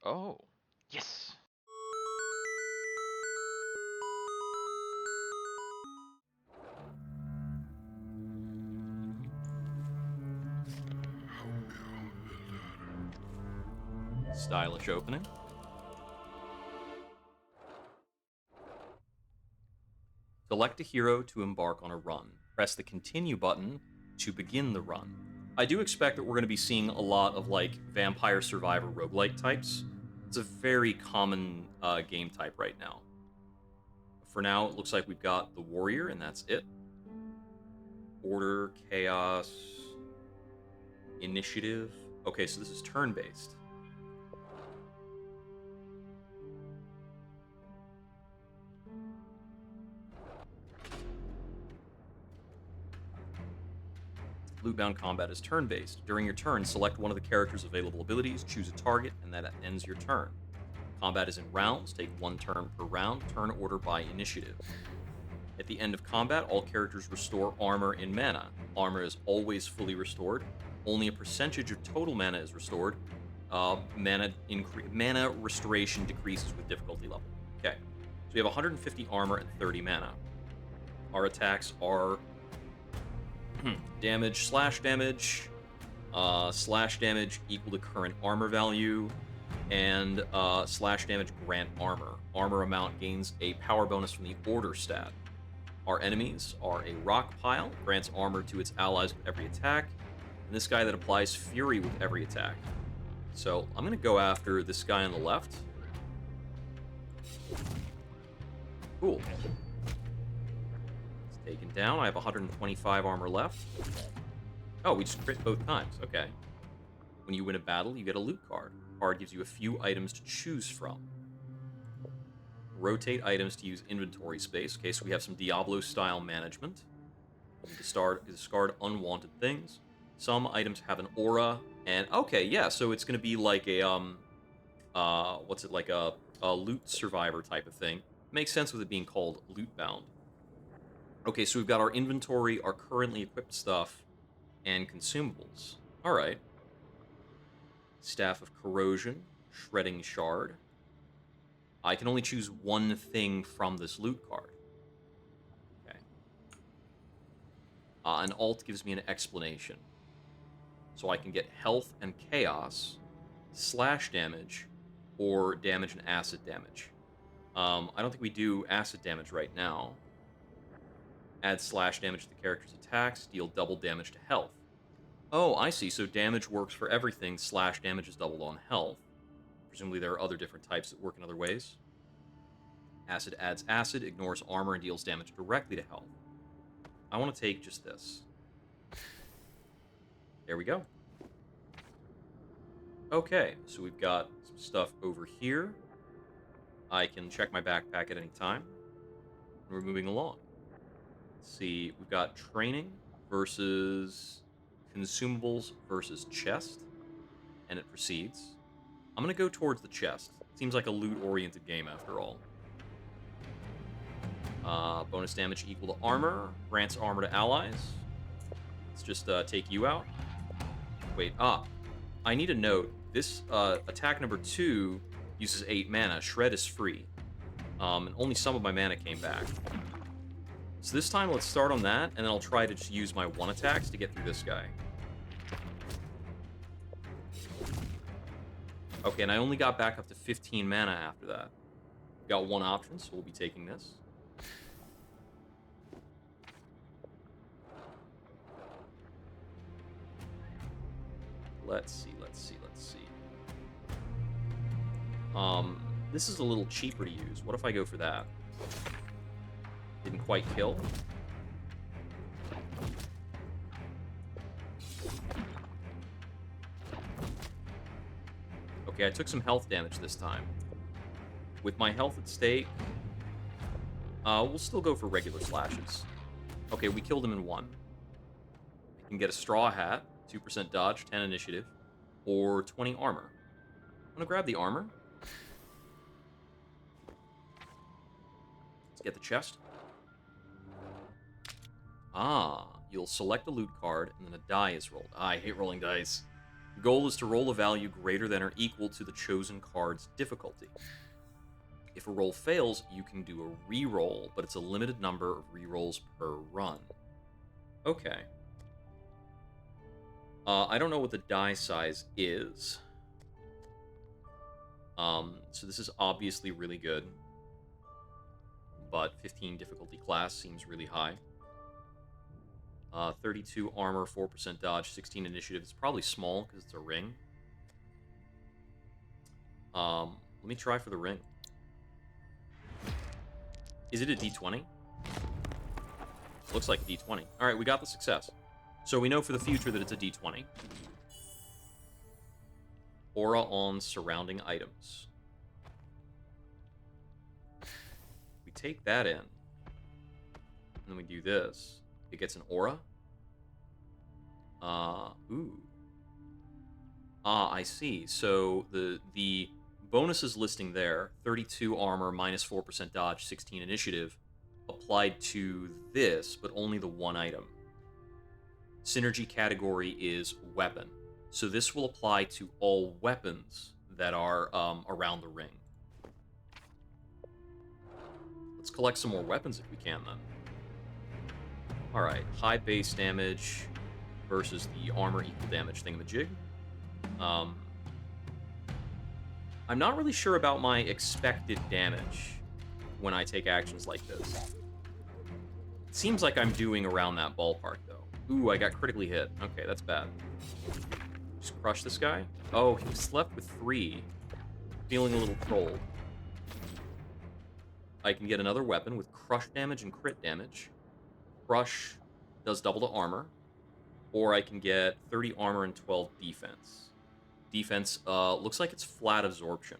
Oh, yes. Stylish opening. Select a hero to embark on a run. Press the continue button to begin the run. I do expect that we're going to be seeing a lot of like vampire survivor roguelike types. It's a very common game type right now. For now, it looks like we've got the warrior, and that's it. Order, chaos, initiative. Okay, so this is turn based. Lootbound combat is turn based. During your turn, select one of the character's available abilities, choose a target, and that ends your turn. Combat is in rounds, take one turn per round, turn order by initiative. At the end of combat, all characters restore armor in mana. Armor is always fully restored. Only a percentage of total mana is restored. Mana restoration decreases with difficulty level. Okay, so we have 150 armor and 30 mana. Our attacks are damage, slash damage equal to current armor value, and slash damage grant armor. Armor amount gains a power bonus from the order stat. Our enemies are a rock pile, grants armor to its allies with every attack, and this guy that applies fury with every attack. So I'm going to go after this guy on the left. Cool. It's taken down. I have 125 armor left. Oh, we just crit both times. Okay. When you win a battle, you get a loot card. The card gives you a few items to choose from. Rotate items to use inventory space. Okay, so we have some Diablo-style management. Discard unwanted things. Some items have an aura, and okay, yeah, so it's going to be like a what's it, like a loot survivor type of thing. Makes sense with it being called Lootbound. Okay, so we've got our inventory, our currently equipped stuff, and consumables. All right. Staff of Corrosion, Shredding Shard. I can only choose one thing from this loot card. Okay. An alt gives me an explanation. So I can get health and chaos, slash damage, or damage and acid damage. I don't think we do acid damage right now. Add slash damage to the character's attacks, deal double damage to health. Oh, I see. So damage works for everything. Slash damage is doubled on health. Presumably there are other different types that work in other ways. Acid adds acid, ignores armor, and deals damage directly to health. I want to take just this. There we go. Okay, so we've got some stuff over here. I can check my backpack at any time. We're moving along. Let's see, we've got training versus consumables versus chest, and it proceeds. I'm going to go towards the chest. Seems like a loot-oriented game after all. Bonus damage equal to armor. Grants armor to allies. Let's just take you out. Wait, I need a note. This attack number 2 uses 8 mana. Shred is free. And only some of my mana came back. So this time, let's start on that, and then I'll try to just use my 1 attacks to get through this guy. Okay, and I only got back up to 15 mana after that. Got 1 option, so we'll be taking this. Let's see. This is a little cheaper to use. What if I go for that? Didn't quite kill. Okay, I took some health damage this time. With my health at stake, we'll still go for regular slashes. Okay, we killed him in 1. I can get a straw hat, 2% dodge, 10 initiative, or 20 armor. I'm gonna grab the armor. Let's get the chest. You'll select a loot card, and then a die is rolled. I hate rolling dice. Goal is to roll a value greater than or equal to the chosen card's difficulty. If a roll fails, you can do a re-roll, but it's a limited number of re-rolls per run. Okay. I don't know what the die size is. So this is obviously really good. But 15 difficulty class seems really high. 32 armor, 4% dodge, 16 initiative. It's probably small because it's a ring. Let me try for the ring. Is it a D20? Looks like a D20. All right, we got the success. So we know for the future that it's a D20. Aura on surrounding items. We take that in. And then we do this. It gets an aura. Ooh. I see. So the bonuses listing there, 32 armor, minus 4% dodge, 16 initiative, applied to this, but only the one item. Synergy category is weapon. So this will apply to all weapons that are around the ring. Let's collect some more weapons if we can, then. Alright, high base damage versus the armor equal damage thingamajig. I'm not really sure about my expected damage when I take actions like this. It seems like I'm doing around that ballpark, though. Ooh, I got critically hit. Okay, that's bad. Just crush this guy. Oh, he was left with 3. Feeling a little trolled. I can get another weapon with crush damage and crit damage. Crush does double to armor. Or I can get 30 armor and 12 defense. Defense looks like it's flat absorption.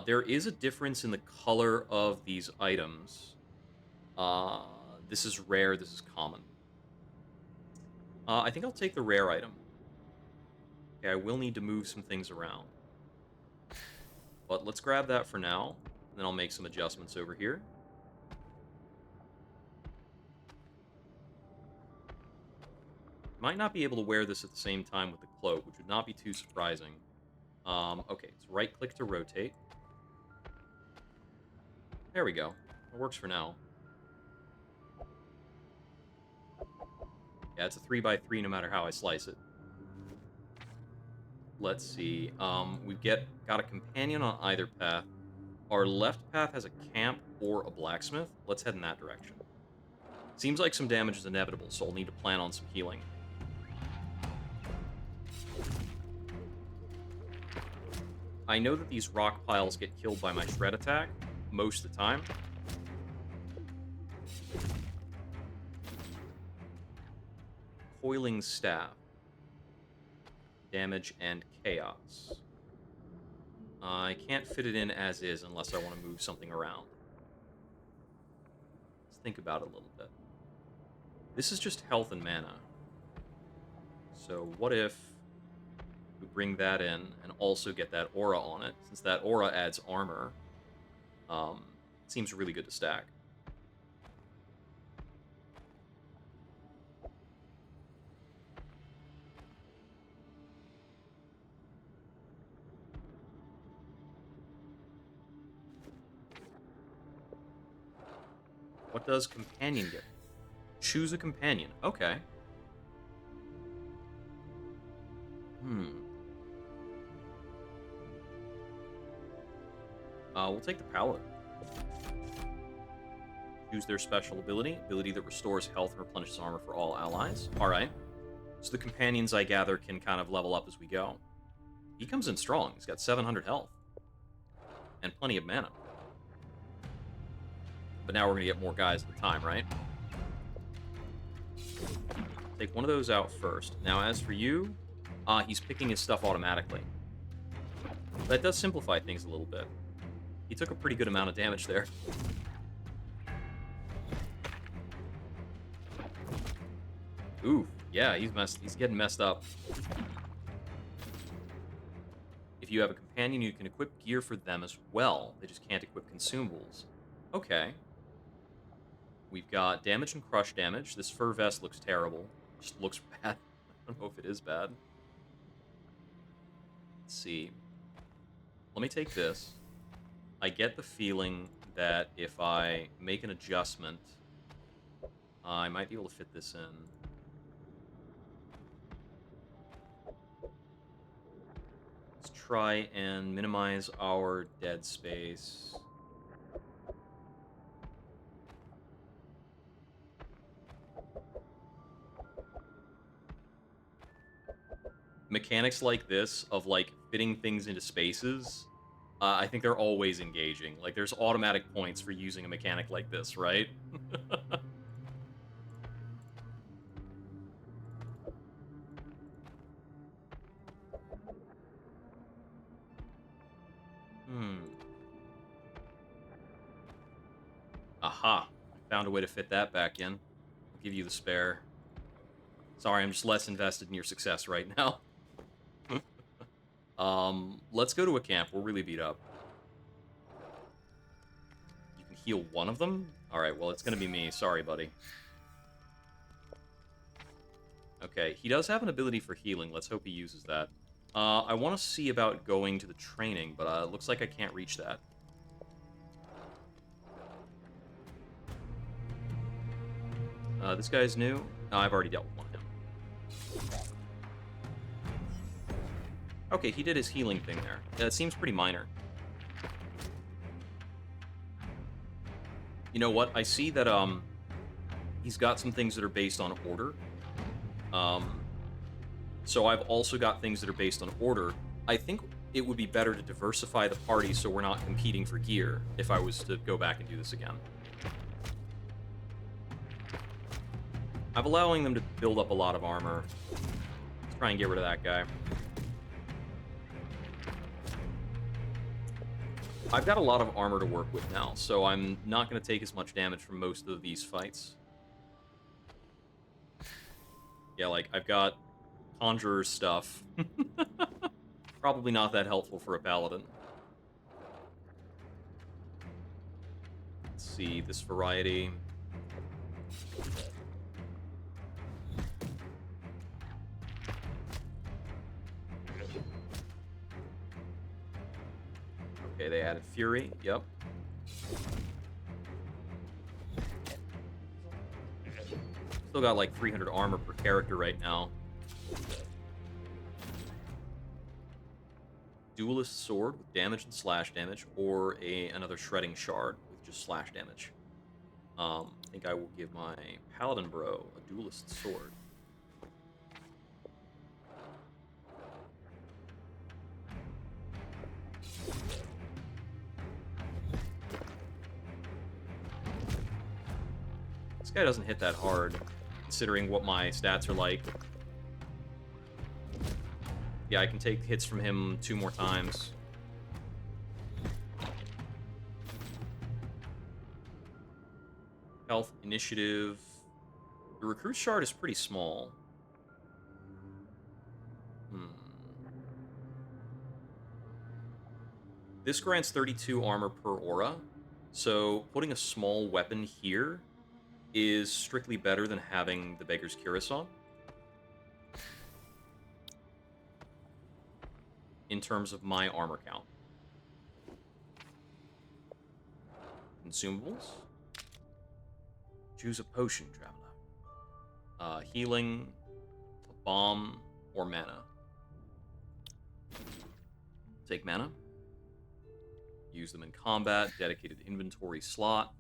There is a difference in the color of these items. This is rare, this is common. I think I'll take the rare item. Okay, I will need to move some things around. But let's grab that for now. Then I'll make some adjustments over here. Might not be able to wear this at the same time with the cloak, which would not be too surprising. Okay, it's right-click to rotate. There we go. It works for now. Yeah, it's a 3x3 no matter how I slice it. Let's see. We've got a companion on either path. Our left path has a camp or a blacksmith. Let's head in that direction. Seems like some damage is inevitable, so I'll need to plan on some healing. I know that these rock piles get killed by my shred attack most of the time. Coiling staff. Damage and chaos. I can't fit it in as is unless I want to move something around. Let's think about it a little bit. This is just health and mana. So what if we bring that in and also get that aura on it? Since that aura adds armor, it seems really good to stack. What does companion get? Choose a companion. Okay. We'll take the paladin. Choose their special ability. Ability that restores health and replenishes armor for all allies. Alright. So the companions, I gather, can kind of level up as we go. He comes in strong. He's got 700 health. And plenty of mana. But now we're going to get more guys at a time, right? Take one of those out first. Now, as for you, he's picking his stuff automatically. That does simplify things a little bit. He took a pretty good amount of damage there. Ooh, yeah, he's getting messed up. If you have a companion, you can equip gear for them as well. They just can't equip consumables. Okay. We've got damage and crush damage. This fur vest looks terrible. Just looks bad. don't know if it is bad. Let's see. Let me take this. I get the feeling that if I make an adjustment, I might be able to fit this in. Let's try and minimize our dead space. Mechanics like this, of, like, fitting things into spaces, I think they're always engaging. Like, there's automatic points for using a mechanic like this, right? Hmm. Aha. I found a way to fit that back in. I'll give you the spare. Sorry, I'm just less invested in your success right now. Let's go to a camp. We're really beat up. You can heal one of them? Alright, well, it's gonna be me. Sorry, buddy. Okay, he does have an ability for healing. Let's hope he uses that. I want to see about going to the training, but it looks like I can't reach that. This guy's new. No, I've already dealt with one of him. Okay, he did his healing thing there. It seems pretty minor. You know what? I see that he's got some things that are based on order. So I've also got things that are based on order. I think it would be better to diversify the party so we're not competing for gear if I was to go back and do this again. I'm allowing them to build up a lot of armor. Let's try and get rid of that guy. I've got a lot of armor to work with now, so I'm not going to take as much damage from most of these fights. Yeah, like, I've got Conjurer stuff. Probably not that helpful for a Paladin. Let's see, this variety. Okay, they added Fury. Yep. Still got like 300 armor per character right now. Duelist sword with damage and slash damage, or another shredding shard with just slash damage. I think I will give my paladin bro a duelist sword. This guy doesn't hit that hard, considering what my stats are like. Yeah, I can take hits from him 2 more times. Health, initiative. The recruit shard is pretty small. This grants 32 armor per aura, so putting a small weapon here is strictly better than having the Beggar's Cuirass on. In terms of my armor count. Consumables. Choose a potion, traveler. Healing, a bomb, or mana. Take mana. Use them in combat, dedicated inventory slot.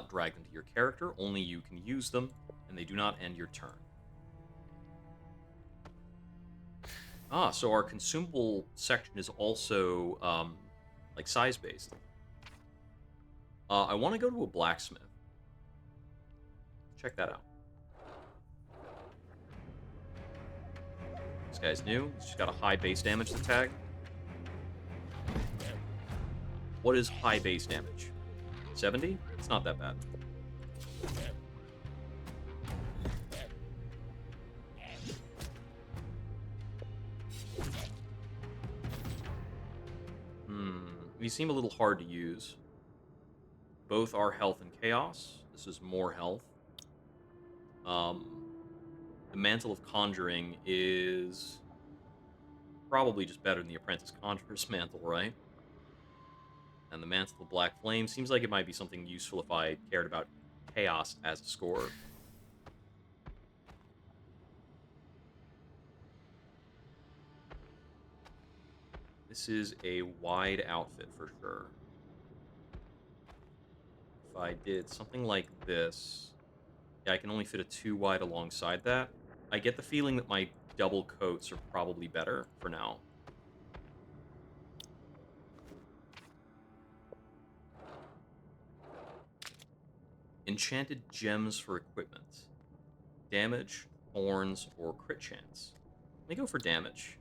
Drag them to your character. Only you can use them, and they do not end your turn. So our consumable section is also, like, size-based. I want to go to a blacksmith. Check that out. This guy's new. He's just got a high base damage to tag. What is high base damage? 70? It's not that bad. These seem a little hard to use. Both are health and chaos. This is more health. the Mantle of Conjuring is probably just better than the Apprentice Conjurer's Mantle, right? And the Mantle of Black Flame seems like it might be something useful if I cared about Chaos as a score. This is a wide outfit for sure. If I did something like this, yeah, I can only fit a 2 wide alongside that. I get the feeling that my double coats are probably better for now. Enchanted gems for equipment. Damage, thorns, or crit chance. Let me go for damage.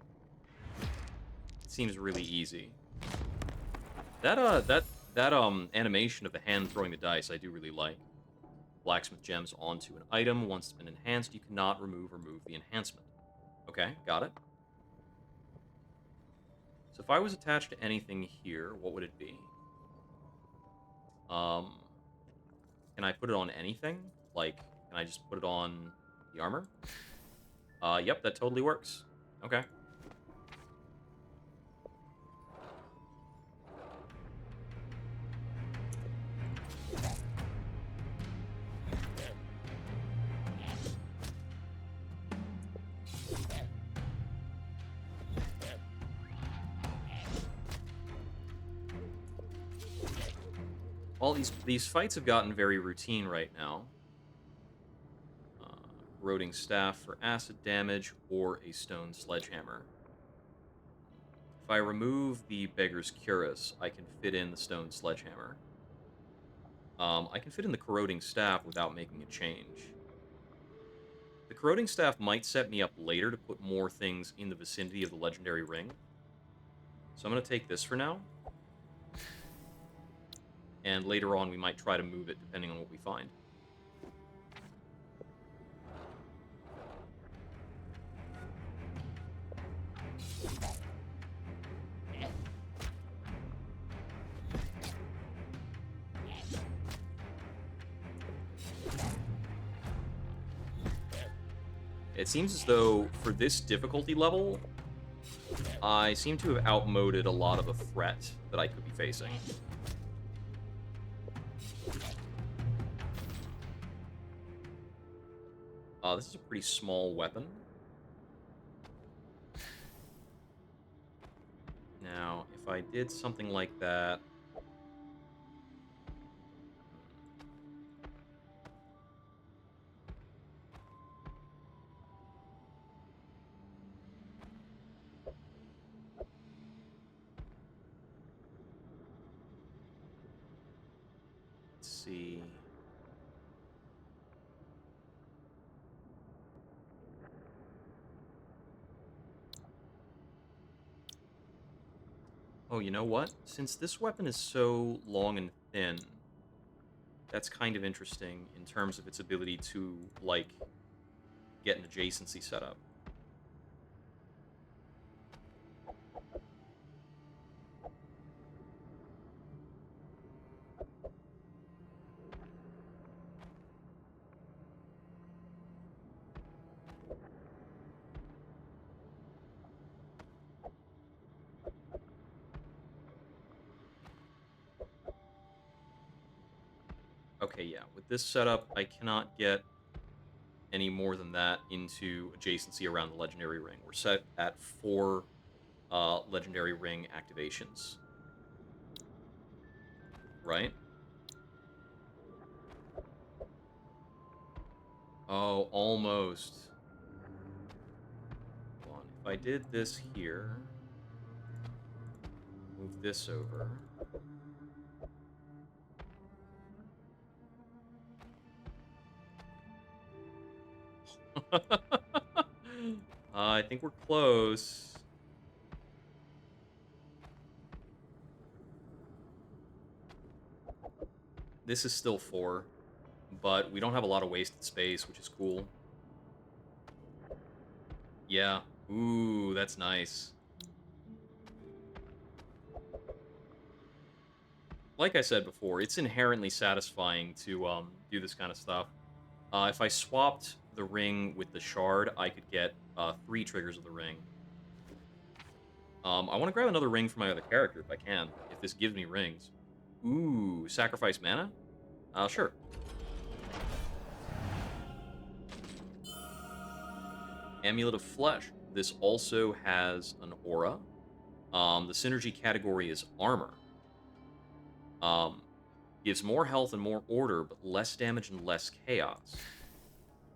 It seems really easy. That animation of the hand throwing the dice I do really like. Blacksmith gems onto an item. Once it's been enhanced, you cannot remove or move the enhancement. Okay, got it. So if I was attached to anything here, what would it be? Um, can I put it on anything? Like, can I just put it on the armor? Yep, that totally works. Okay. All these fights have gotten very routine right now. Corroding staff for acid damage or a stone sledgehammer. If I remove the beggar's cuirass, I can fit in the stone sledgehammer. I can fit in the corroding staff without making a change. The corroding staff might set me up later to put more things in the vicinity of the legendary ring. So I'm going to take this for now. And later on, we might try to move it depending on what we find. It seems as though, for this difficulty level, I seem to have outmoded a lot of the threat that I could be facing. This is a pretty small weapon. Now, if I did something like that... Let's see... Oh, you know what? Since this weapon is so long and thin, that's kind of interesting in terms of its ability to, like, get an adjacency set up. Okay, yeah. With this setup, I cannot get any more than that into adjacency around the legendary ring. We're set at 4 legendary ring activations. Right? Oh, almost. Hold on. If I did this here, move this over. I think we're close. This is still 4, but we don't have a lot of wasted space, which is cool. Yeah. Ooh, that's nice. Like I said before, it's inherently satisfying to do this kind of stuff. If I swapped the ring with the shard, I could get 3 triggers of the ring. I want to grab another ring for my other character if I can, if this gives me rings. Ooh, sacrifice mana? Sure. Amulet of Flesh. This also has an aura. The synergy category is armor. Um, gives more health and more order, but less damage and less chaos.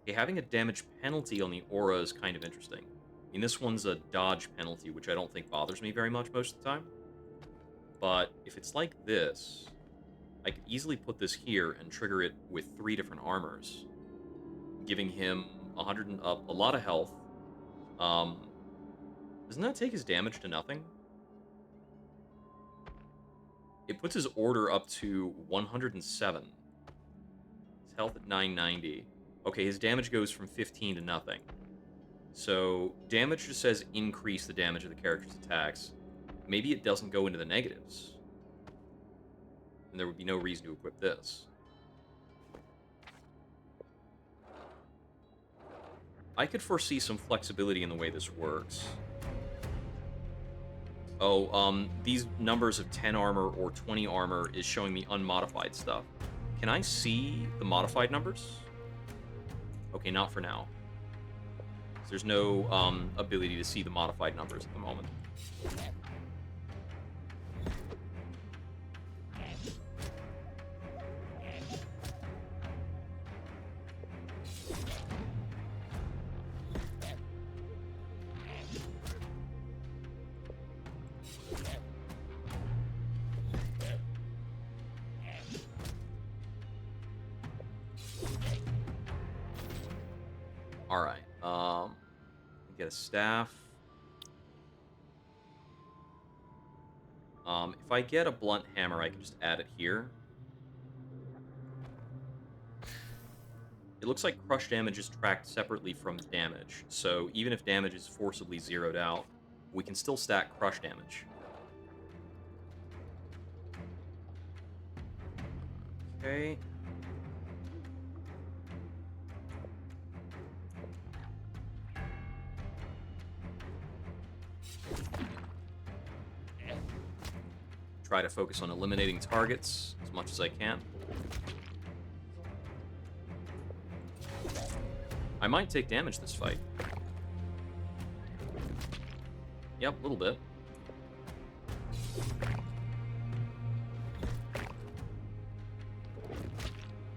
Okay, having a damage penalty on the aura is kind of interesting. I mean, this one's a dodge penalty, which I don't think bothers me very much most of the time. But if it's like this, I could easily put this here and trigger it with 3 different armors, giving him 100 a lot of health. Doesn't that take his damage to nothing? It puts his order up to 107. His health at 990. Okay, his damage goes from 15 to nothing. So, damage just says increase the damage of the character's attacks. Maybe it doesn't go into the negatives. And there would be no reason to equip this. I could foresee some flexibility in the way this works. Oh, these numbers of 10 armor or 20 armor is showing me unmodified stuff. Can I see the modified numbers? Okay, not for now. There's no ability to see the modified numbers at the moment. All right. Get a staff. If I get a blunt hammer, I can just add it here. It looks like crush damage is tracked separately from damage, so even if damage is forcibly zeroed out, we can still stack crush damage. Okay. Try to focus on eliminating targets as much as I can. I might take damage this fight. Yep, a little bit.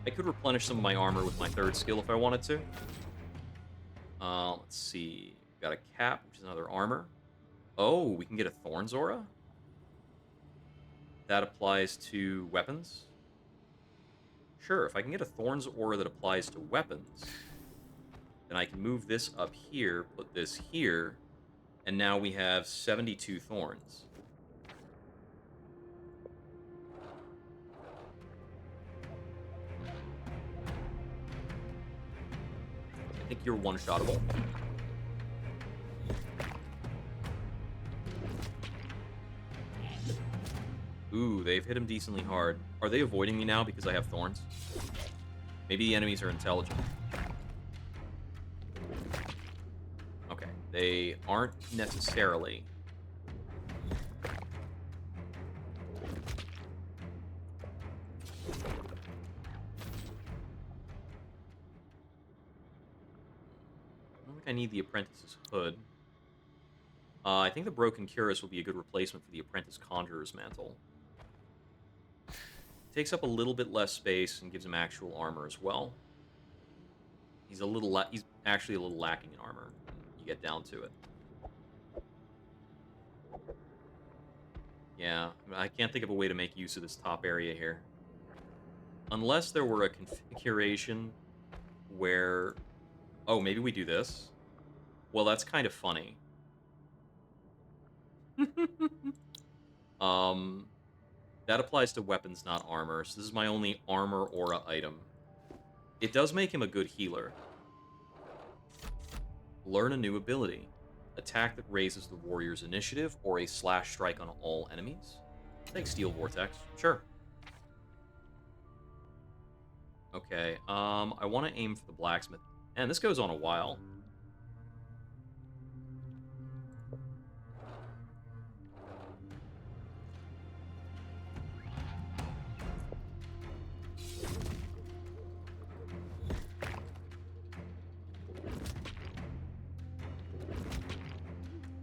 I could replenish some of my armor with my 3rd skill if I wanted to. Let's see. We've got a cap, which is another armor. Oh, we can get a Thorns aura? That applies to weapons? Sure, if I can get a Thorns aura that applies to weapons, then I can move this up here, put this here, and now we have 72 Thorns. I think you're one-shottable. Ooh, they've hit him decently hard. Are they avoiding me now because I have thorns? Maybe the enemies are intelligent. Okay, they aren't necessarily. I don't think I need the Apprentice's hood. I think the Broken Cuirass will be a good replacement for the Apprentice Conjurer's Mantle. Takes up a little bit less space and gives him actual armor as well. He's actually a little lacking in armor when you get down to it. Yeah, I can't think of a way to make use of this top area here. Unless there were a configuration where... Oh, maybe we do this? Well, that's kind of funny. That applies to weapons, not armor, so this is my only armor aura item. It does make him a good healer. Learn a new ability. Attack that raises the warrior's initiative, or a slash strike on all enemies. Thanks, Steel Vortex. Sure. Okay, I want to aim for the blacksmith. And this goes on a while.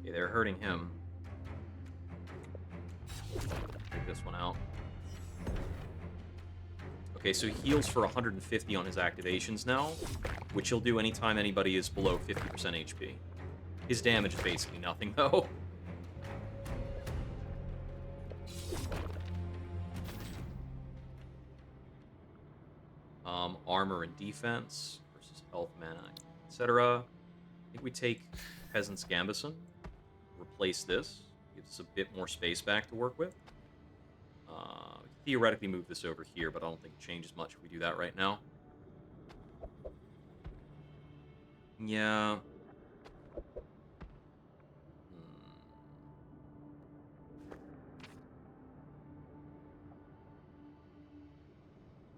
Okay, they're hurting him. Take this one out. Okay, so he heals for 150 on his activations now, which he'll do anytime anybody is below 50% HP. His damage is basically nothing, though. Armor and defense versus health, mana, etc. I think we take Peasant's Gambison, replace this, gives us a bit more space back to work with. Theoretically move this over here, but I don't think it changes much if we do that right now. Yeah.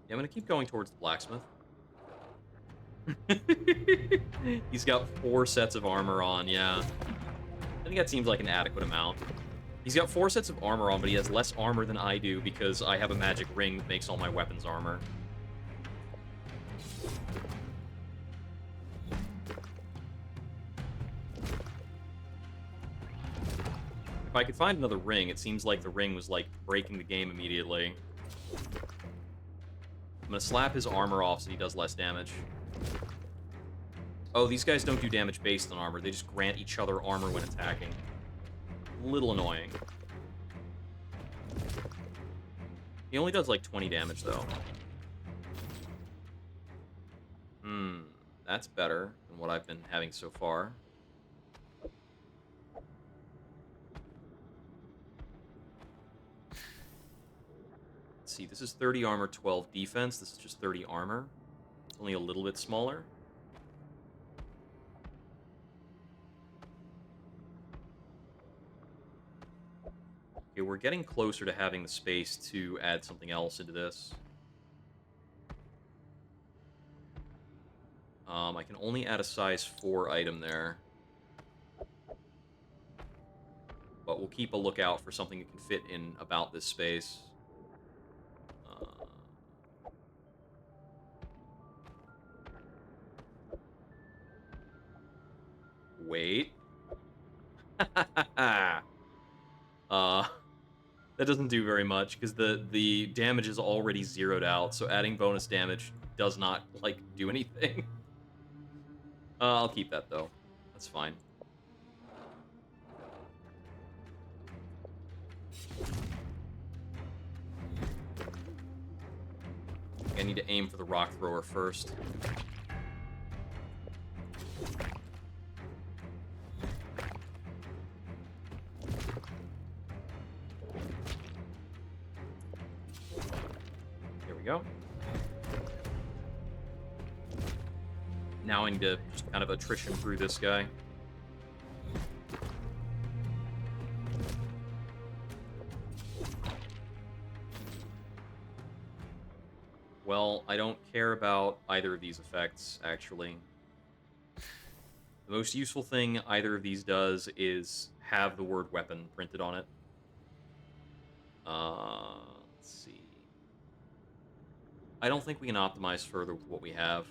Yeah, I'm going to keep going towards the blacksmith. He's got 4 sets of armor on, yeah. I think that seems like an adequate amount. He's got 4 sets of armor on, but he has less armor than I do because I have a magic ring that makes all my weapons armor. If I could find another ring, it seems like the ring was, like, breaking the game immediately. I'm gonna slap his armor off so he does less damage. Oh, these guys don't do damage based on armor. They just grant each other armor when attacking. Little annoying. He only does, like, 20 damage, though. That's better than what I've been having so far. Let's see, this is 30 armor, 12 defense. This is just 30 armor. It's only a little bit smaller. Okay, we're getting closer to having the space to add something else into this. I can only add a size 4 item there. But we'll keep a lookout for something that can fit in about this space. Wait. That doesn't do very much, because the damage is already zeroed out, so adding bonus damage does not, like, do anything. I'll keep that, though. That's fine. I need to aim for the rock thrower first. There we go. Now I need to just kind of attrition through this guy. Well, I don't care about either of these effects, actually. The most useful thing either of these does is have the word weapon printed on it. Let's see. I don't think we can optimize further with what we have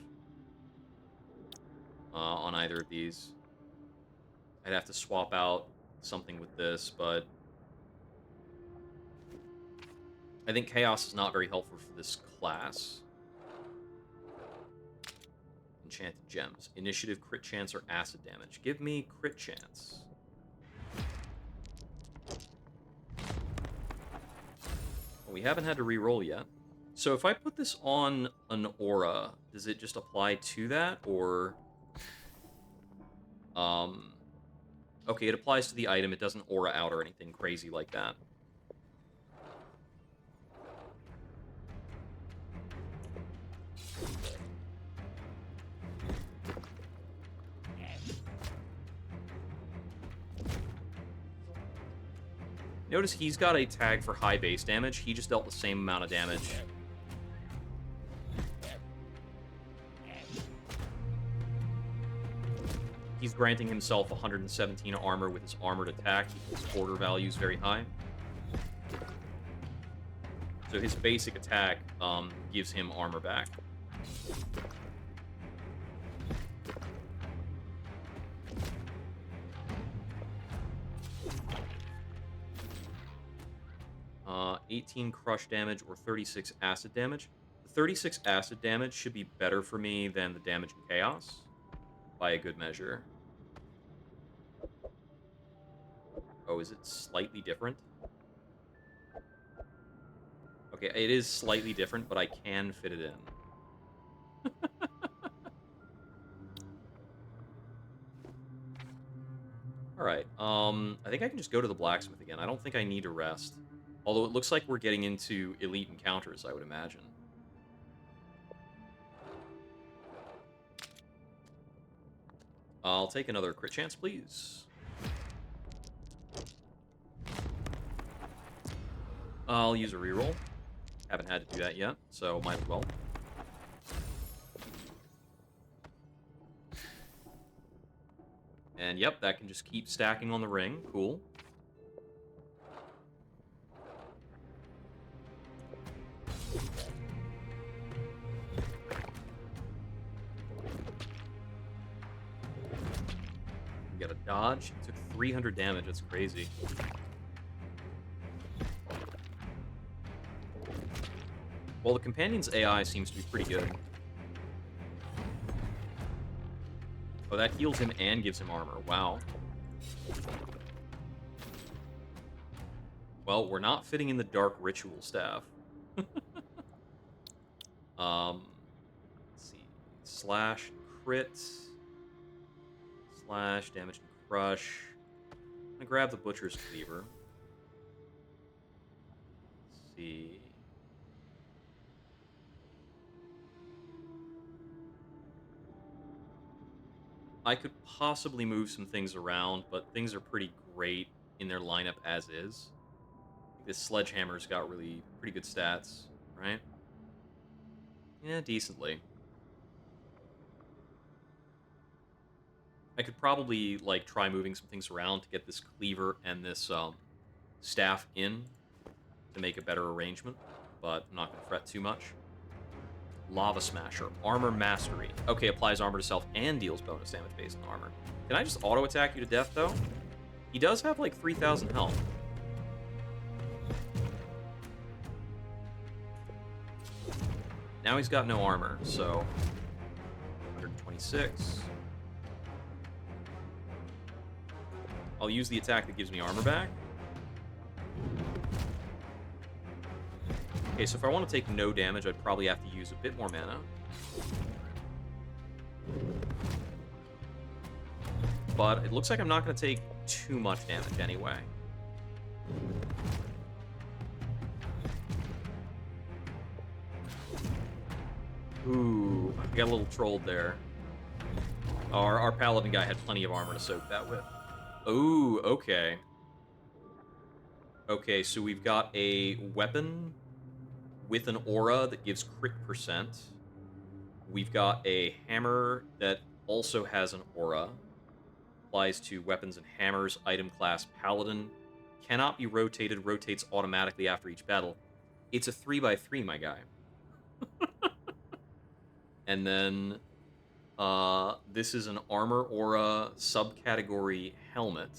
on either of these. I'd have to swap out something with this, but I think Chaos is not very helpful for this class. Enchanted Gems. Initiative, crit chance, or acid damage. Give me crit chance. Well, we haven't had to re-roll yet. So if I put this on an aura, does it just apply to that, or... Okay, it applies to the item. It doesn't aura out or anything crazy like that. Notice he's got a tag for high base damage. He just dealt the same amount of damage. He's granting himself 117 armor with his armored attack because his order value is very high. So his basic attack gives him armor back. 18 crush damage or 36 acid damage. The 36 acid damage should be better for me than the damage in chaos by a good measure. Oh, is it slightly different? Okay, it is slightly different, but I can fit it in. Alright, I think I can just go to the blacksmith again. I don't think I need to rest. Although it looks like we're getting into elite encounters, I would imagine. I'll take another crit chance, please. I'll use a reroll. Haven't had to do that yet, so might as well. And yep, that can just keep stacking on the ring. Cool. We got a dodge. It took 300 damage. That's crazy. Well, the companion's AI seems to be pretty good. Oh, that heals him and gives him armor. Wow. Well, we're not fitting in the Dark Ritual Staff. Let's see. Slash crit. Slash damage and crush. I'm gonna grab the Butcher's Cleaver. Let's see. I could possibly move some things around, but things are pretty great in their lineup as is. This Sledgehammer's got pretty good stats, right? Yeah, decently. I could probably, like, try moving some things around to get this Cleaver and this, staff in to make a better arrangement, but I'm not going to fret too much. Lava Smasher. Armor Mastery. Okay, applies armor to self and deals bonus damage based on armor. Can I just auto-attack you to death, though? He does have, like, 3,000 health. Now he's got no armor, so 126. I'll use the attack that gives me armor back. Okay, so if I want to take no damage, I'd probably have to use a bit more mana. But it looks like I'm not going to take too much damage anyway. Ooh, I got a little trolled there. Our paladin guy had plenty of armor to soak that with. Ooh, okay. Okay, so we've got a weapon with an aura that gives crit %. We've got a hammer that also has an aura. Applies to weapons and hammers, item class paladin. Cannot be rotated, rotates automatically after each battle. It's a 3x3, my guy. And then this is an armor aura subcategory helmet.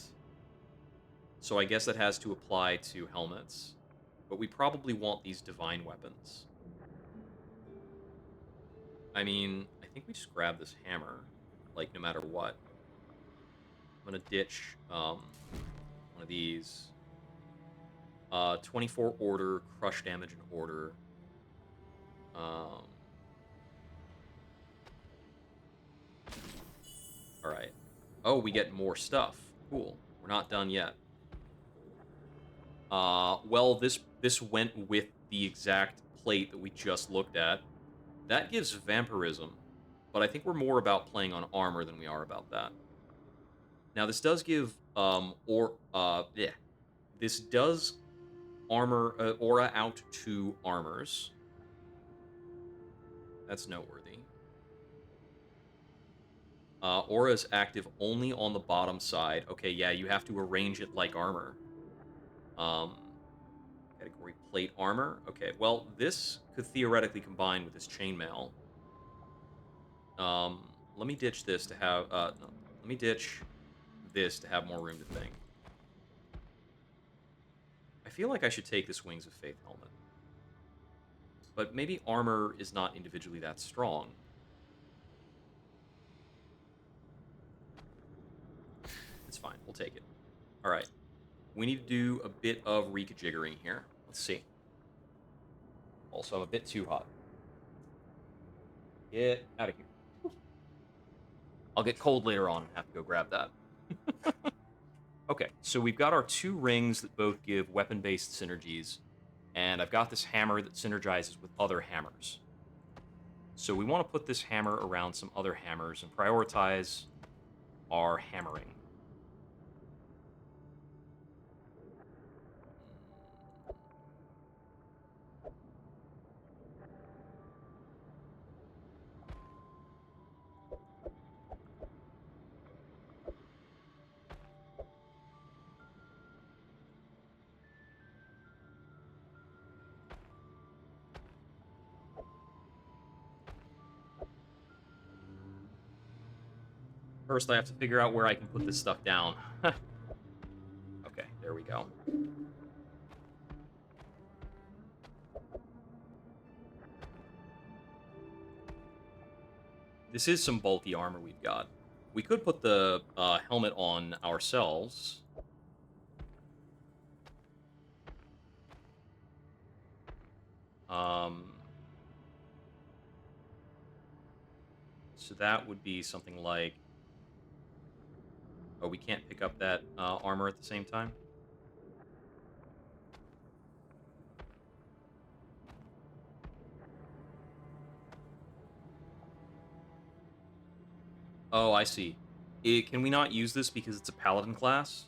So I guess that has to apply to helmets. But we probably want these divine weapons. I mean, I think we just grab this hammer, like, no matter what. I'm gonna ditch one of these. 24 order, crush damage and order. Alright. Oh, we get more stuff. Cool. We're not done yet. Well, this went with the exact plate that we just looked at. That gives vampirism, but I think we're more about playing on armor than we are about that. Now, this does give, This does aura out to armors. That's noteworthy. Aura is active only on the bottom side. Okay, yeah, you have to arrange it like armor. Um, Category plate armor. Okay, well, this could theoretically combine with this chainmail. Let me ditch this to have, no, let me ditch this to have more room to think. I feel like I should take this Wings of Faith helmet. But maybe armor is not individually that strong. It's fine. We'll take it. All right. We need to do a bit of rejiggering here. Let's see. Also, I'm a bit too hot. Get out of here. I'll get cold later on and have to go grab that. Okay, so we've got our two rings that both give weapon-based synergies, and I've got this hammer that synergizes with other hammers. So we want to put this hammer around some other hammers and prioritize our hammering. First, I have to figure out where I can put this stuff down. Okay, there we go. This is some bulky armor we've got. We could put the helmet on ourselves. So that would be something like... Oh, we can't pick up that armor at the same time? Oh, I see. Can we not use this because it's a paladin class?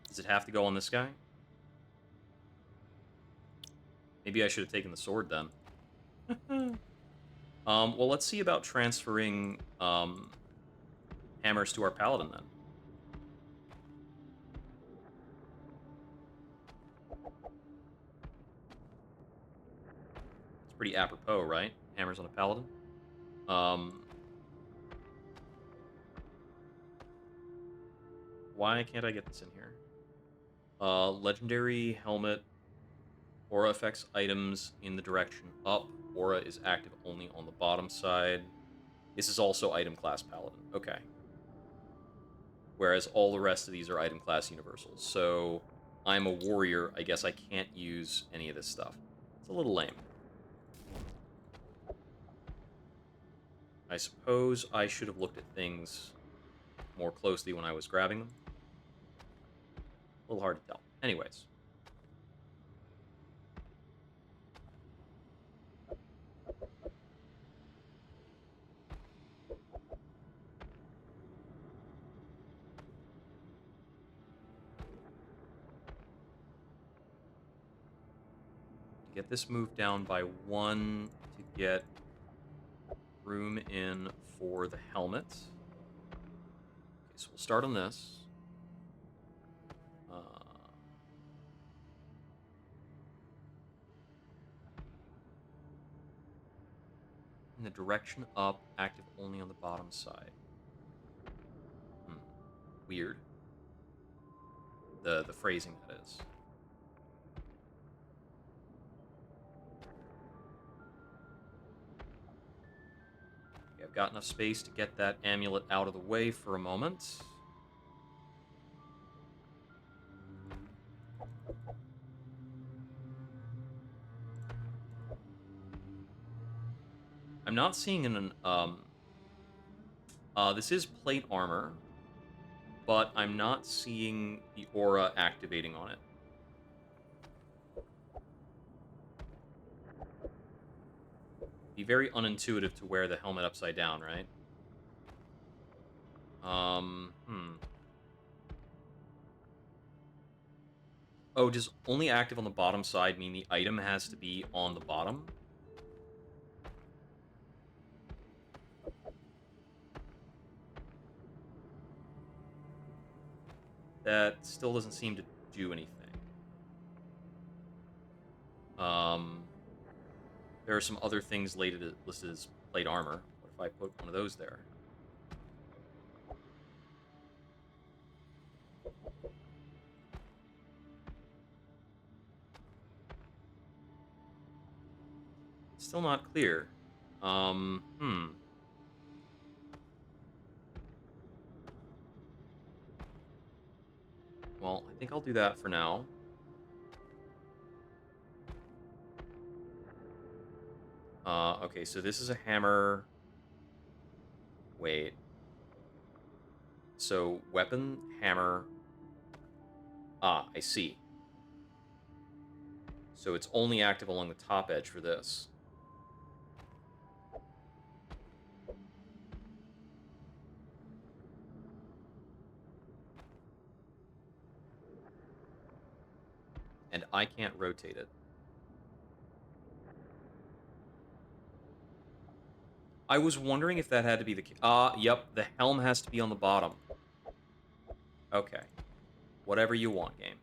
Does it have to go on this guy? Maybe I should have taken the sword then. Well, let's see about transferring hammers to our paladin then. It's pretty apropos, right? Hammers on a paladin. Why can't I get this in here? Legendary helmet. Aura affects items in the direction up. Aura is active only on the bottom side. This is also item class paladin. Okay. Whereas all the rest of these are item class universals. So I'm a warrior. I guess I can't use any of this stuff. It's a little lame. I suppose I should have looked at things more closely when I was grabbing them. A little hard to tell. Anyways. Get this moved down by 1 to get room in for the helmet. Okay, so we'll start on this. In the direction up, active only on the bottom side. Weird. The phrasing, that is. Okay, I've got enough space to get that amulet out of the way for a moment. I'm not seeing an... this is plate armor, but I'm not seeing the aura activating on it. Be very unintuitive to wear the helmet upside down, right? Oh, does only active on the bottom side mean the item has to be on the bottom? That still doesn't seem to do anything. There are some other things listed as plate armor. What if I put one of those there? Still not clear. Hmm. Well, I think I'll do that for now. Okay, so this is a hammer. Wait. So, weapon, hammer. Ah, I see. So it's only active along the top edge for this. And I can't rotate it. I was wondering if that had to be the case. Yep, the helm has to be on the bottom. Okay. Whatever you want, game.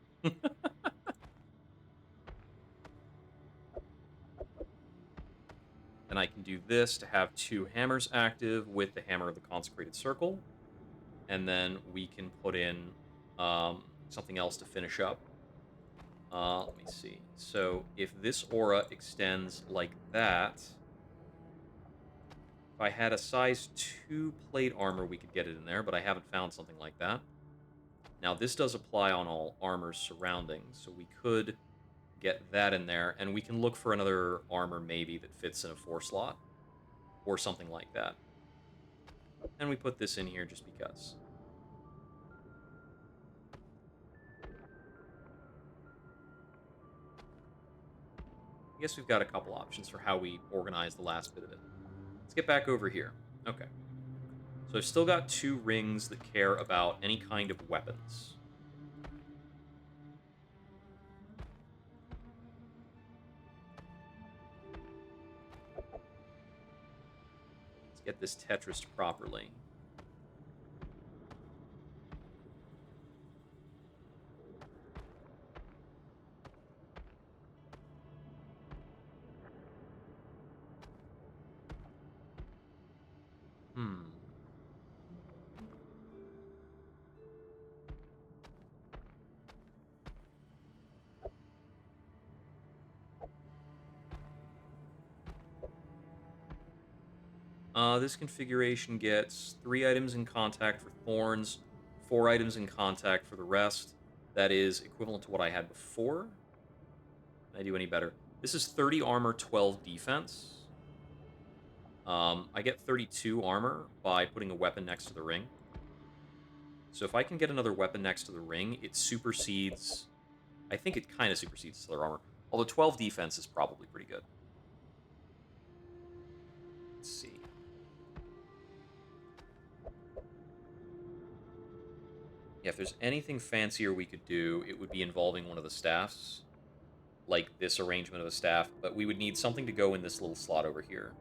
Then I can do this to have 2 hammers active with the hammer of the consecrated circle. And then we can put in something else to finish up. Let me see. So if this aura extends like that, if I had a size 2 plate armor, we could get it in there, but I haven't found something like that. Now, this does apply on all armors surrounding, so we could get that in there, and we can look for another armor maybe that fits in a 4 slot, or something like that. And we put this in here just because. I guess we've got a couple options for how we organize the last bit of it. Let's get back over here. Okay. So I've still got 2 rings that care about any kind of weapons. Let's get this Tetris properly. Hmm. This configuration gets 3 items in contact for thorns, 4 items in contact for the rest. That is equivalent to what I had before. Can I do any better? This is 30 armor, 12 defense. I get 32 armor by putting a weapon next to the ring. So if I can get another weapon next to the ring, it supersedes... I think it kind of supersedes their armor. Although 12 defense is probably pretty good. Let's see. Yeah, if there's anything fancier we could do, it would be involving one of the staffs. Like this arrangement of a staff. But we would need something to go in this little slot over here.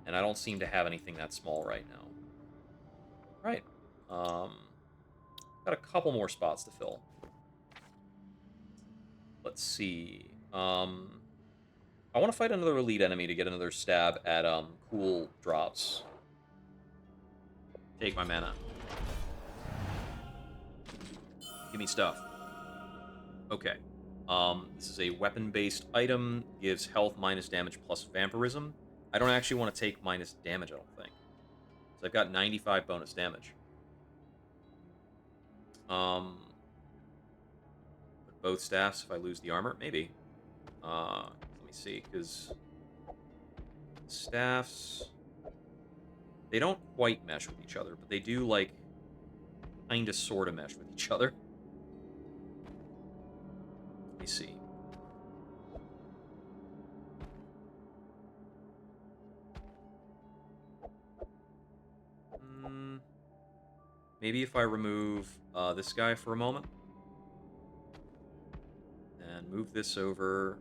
And I don't seem to have anything that small right now. Right. Got a couple more spots to fill. Let's see. I want to fight another elite enemy to get another stab at cool drops. Take my mana. Give me stuff. Okay. This is a weapon-based item. Gives health minus damage plus vampirism. I don't actually want to take minus damage, I don't think. So I've got 95 bonus damage. Put both staffs if I lose the armor? Maybe. Let me see, because staffs... They don't quite mesh with each other, but they do, like, kind of sort of mesh with each other. Let me see. Maybe if I remove this guy for a moment. And move this over.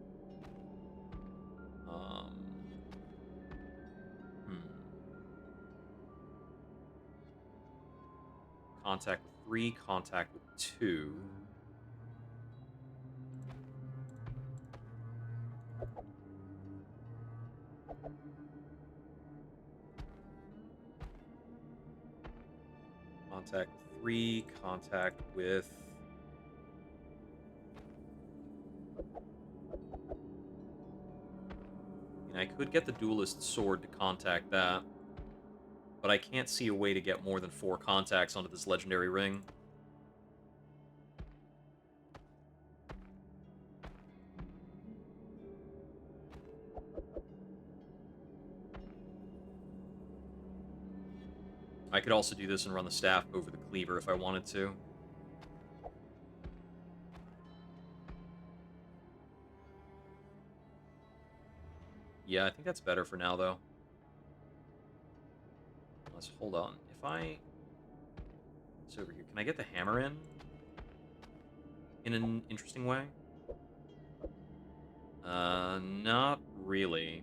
Contact with 3, contact with 2. Contact with 3, contact with... I could get the Duelist Sword to contact that, but I can't see a way to get more than 4 contacts onto this legendary ring. I could also do this and run the staff over the cleaver if I wanted to. Yeah, I think that's better for now, though. Let's hold on. If I... It's over here. Can I get the hammer in an interesting way? Not really.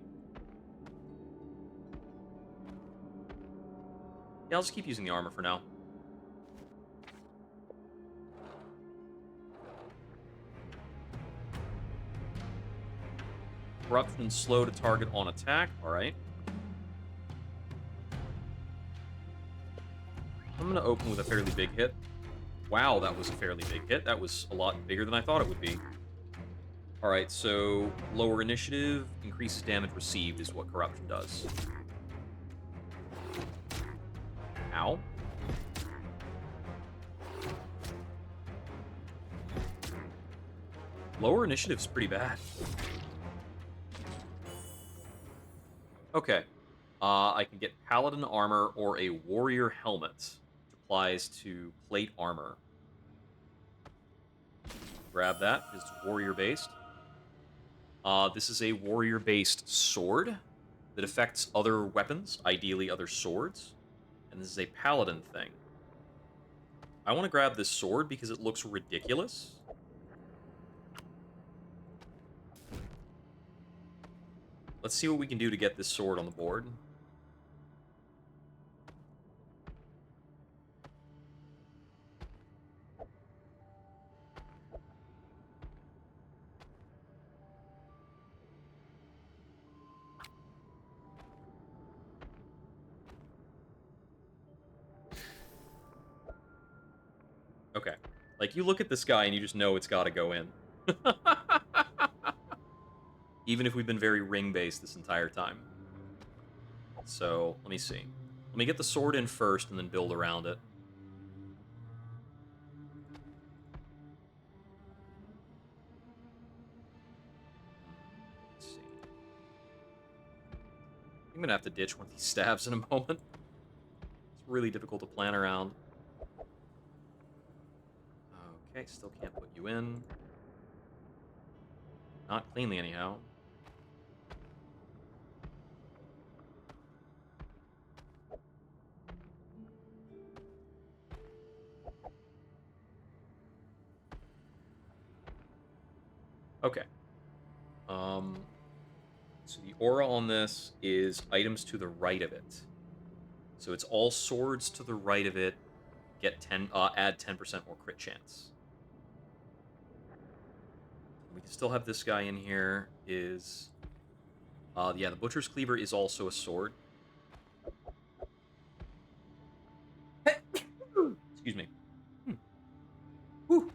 Yeah, I'll just keep using the armor for now. Corruption slow to target on attack. Alright. I'm going to open with a fairly big hit. Wow, that was a fairly big hit. That was a lot bigger than I thought it would be. Alright, so lower initiative, increases damage received is what Corruption does. Ow. Lower initiative's pretty bad. Okay. I can get Paladin armor or a Warrior helmet, which applies to plate armor. Grab that, because it's warrior-based. This is a warrior-based sword that affects other weapons, ideally other swords. And this is a Paladin thing. I want to grab this sword because it looks ridiculous. Let's see what we can do to get this sword on the board. Okay. Like, you look at this guy and you just know it's got to go in. Even if we've been very ring-based this entire time. So, let me see. Let me get the sword in first and then build around it. Let's see. I'm going to have to ditch one of these stabs in a moment. It's really difficult to plan around. Okay, still can't put you in. Not cleanly, anyhow. Okay. So the aura on this is items to the right of it. So it's all swords to the right of it. Get add 10% more crit chance. We can still have this guy in here. Is yeah, the Butcher's Cleaver is also a sword. Excuse me. Whew.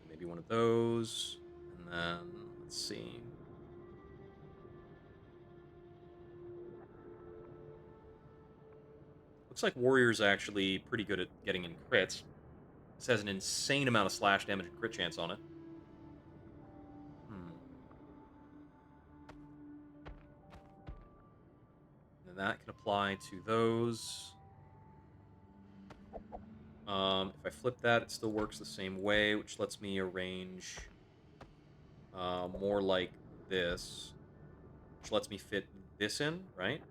Maybe one of those, and then let's see. Looks like Warrior's actually pretty good at getting in crits. This has an insane amount of slash damage and crit chance on it. And that can apply to those. If I flip that, it still works the same way, which lets me arrange more like this, which lets me fit this in, right?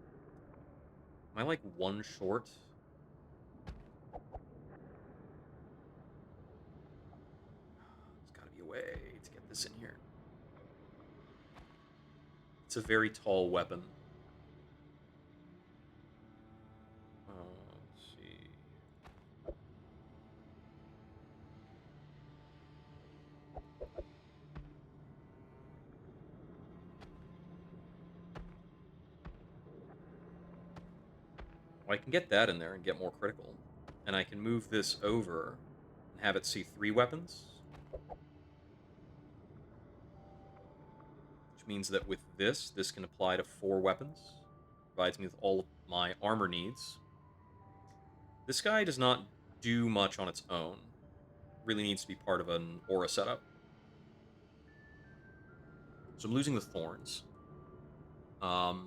Am I like one short? There's got to be a way to get this in here. It's a very tall weapon. I can get that in there and get more critical. And I can move this over and have it see 3 weapons. Which means that with this can apply to 4 weapons. Provides me with all of my armor needs. This guy does not do much on its own. Really needs to be part of an aura setup. So I'm losing the thorns. Let's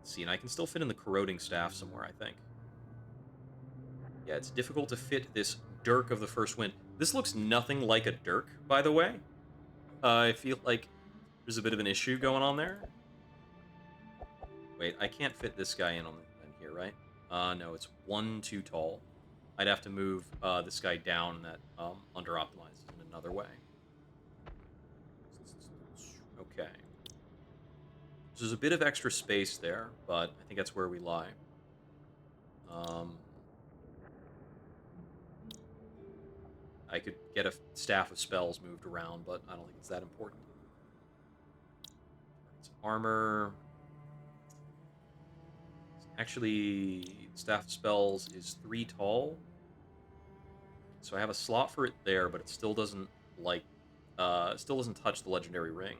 see, and I can still fit in the corroding staff somewhere, I think. Yeah, it's difficult to fit this dirk of the first wind. This looks nothing like a dirk, by the way. I feel like there's a bit of an issue going on there. Wait, I can't fit this guy in here, right? No, it's 1 too tall. I'd have to move this guy down, and that under-optimizes in another way. Okay. So there's a bit of extra space there, but I think that's where we lie. I could get a staff of spells moved around, but I don't think it's that important. It's armor. Actually, staff of spells is 3 tall. So I have a slot for it there, but it still doesn't still doesn't touch the legendary ring.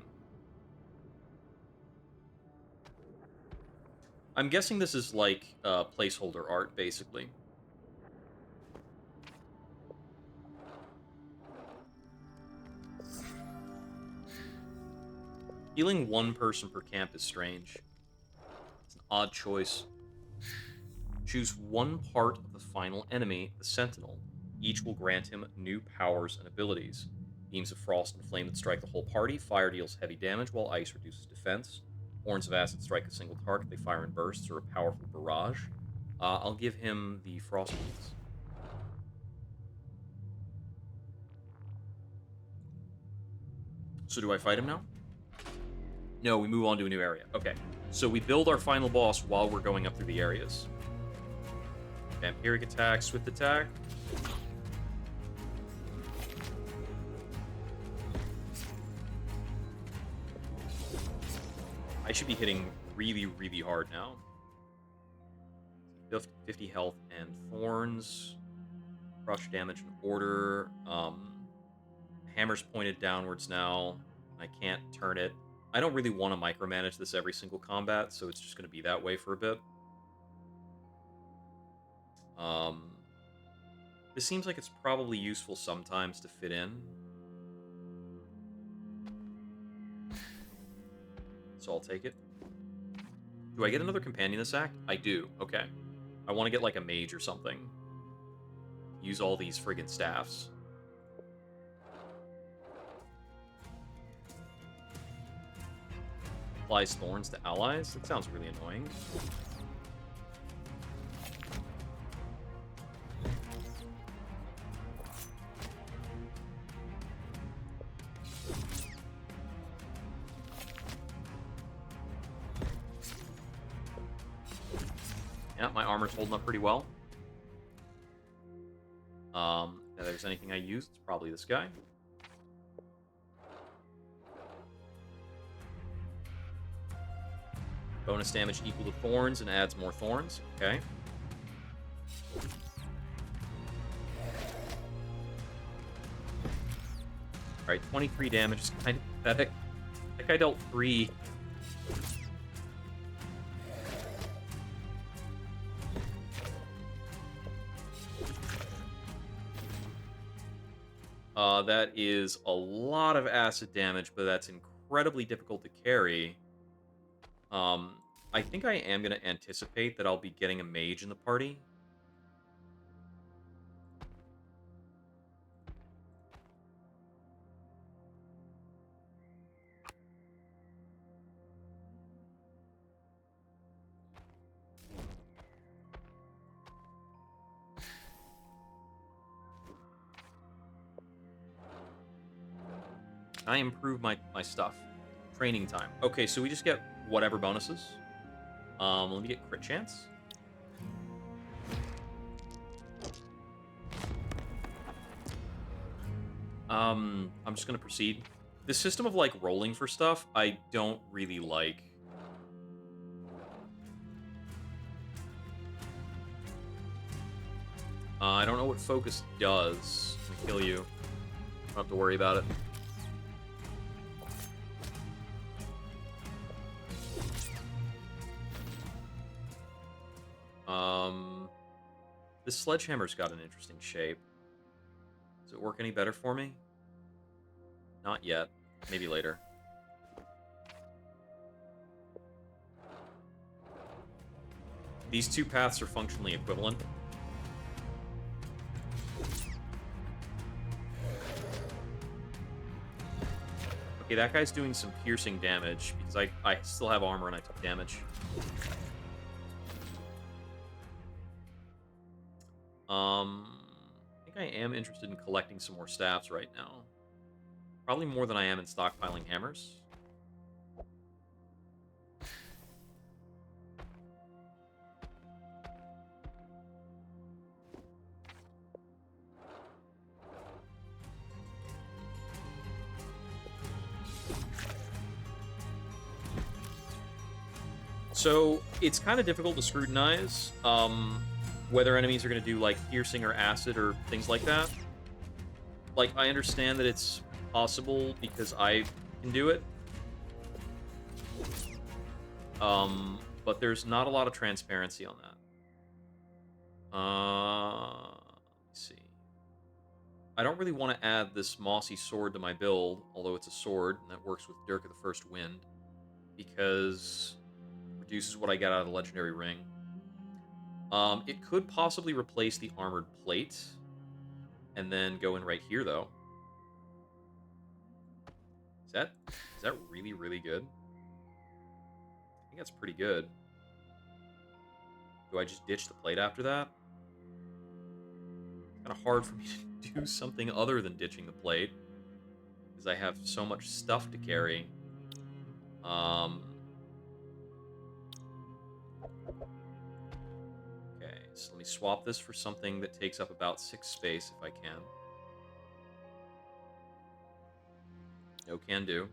I'm guessing this is like placeholder art, basically. Healing 1 person per camp is strange. It's an odd choice. Choose 1 part of the final enemy, the Sentinel. Each will grant him new powers and abilities. Beams of frost and flame that strike the whole party. Fire deals heavy damage, while ice reduces defense. Horns of acid strike a single target. They fire in bursts or a powerful barrage. I'll give him the frost beams. So do I fight him now? No, we move on to a new area. Okay, so we build our final boss while we're going up through the areas. Vampiric attack, swift attack. I should be hitting really, really hard now. 50 health and thorns. Crush damage in order. Hammer's pointed downwards now. I can't turn it. I don't really want to micromanage this every single combat, so it's just going to be that way for a bit. This seems like it's probably useful sometimes to fit in. So I'll take it. Do I get another companion this act? I do. Okay. I want to get like a mage or something. Use all these friggin' staffs. Applies thorns to allies? That sounds really annoying. Yeah, my armor's holding up pretty well. If there's anything I use, it's probably this guy. Bonus damage equal to thorns and adds more thorns. Okay. Alright, 23 damage is kind of pathetic. That guy dealt 3. That is a lot of acid damage, but that's incredibly difficult to carry. I think I am going to anticipate that I'll be getting a mage in the party. I improve my stuff. Training time. Okay, so we just get whatever bonuses. Let me get crit chance. I'm just gonna proceed. This system of like rolling for stuff, I don't really like. I don't know what focus does. I'm gonna kill you. Don't have to worry about it. This sledgehammer's got an interesting shape. Does it work any better for me? Not yet. Maybe later. These two paths are functionally equivalent. Okay, that guy's doing some piercing damage because I still have armor and I took damage. I think I am interested in collecting some more staffs right now. Probably more than I am in stockpiling hammers. So it's kind of difficult to scrutinize whether enemies are going to do like piercing or acid or things like that. Like, I understand that it's possible because I can do it. But there's not a lot of transparency on that. Let's see. I don't really want to add this mossy sword to my build, although it's a sword, and that works with Dirk of the First Wind, because it reduces what I get out of the Legendary Ring. It could possibly replace the armored plate, and then go in right here, though. Is that really, really good? I think that's pretty good. Do I just ditch the plate after that? It's kind of hard for me to do something other than ditching the plate, because I have so much stuff to carry. Okay, so let me swap this for something that takes up about 6 space if I can. No can do.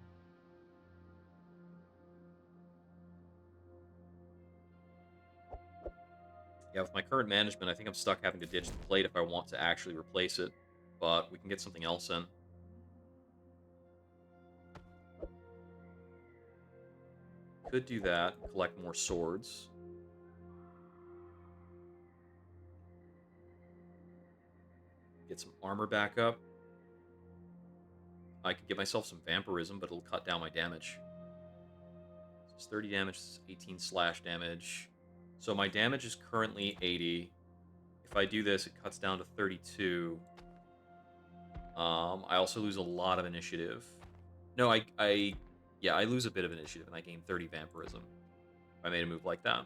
Yeah, with my current management, I think I'm stuck having to ditch the plate if I want to actually replace it, but we can get something else in. Could do that, collect more swords. Get some armor back up. I could give myself some vampirism, but it'll cut down my damage. So it's 30 damage, 18 slash damage. So my damage is currently 80. If I do this, it cuts down to 32. I also lose a lot of initiative. No, yeah, I lose a bit of initiative, and I gain 30 vampirism if I made a move like that.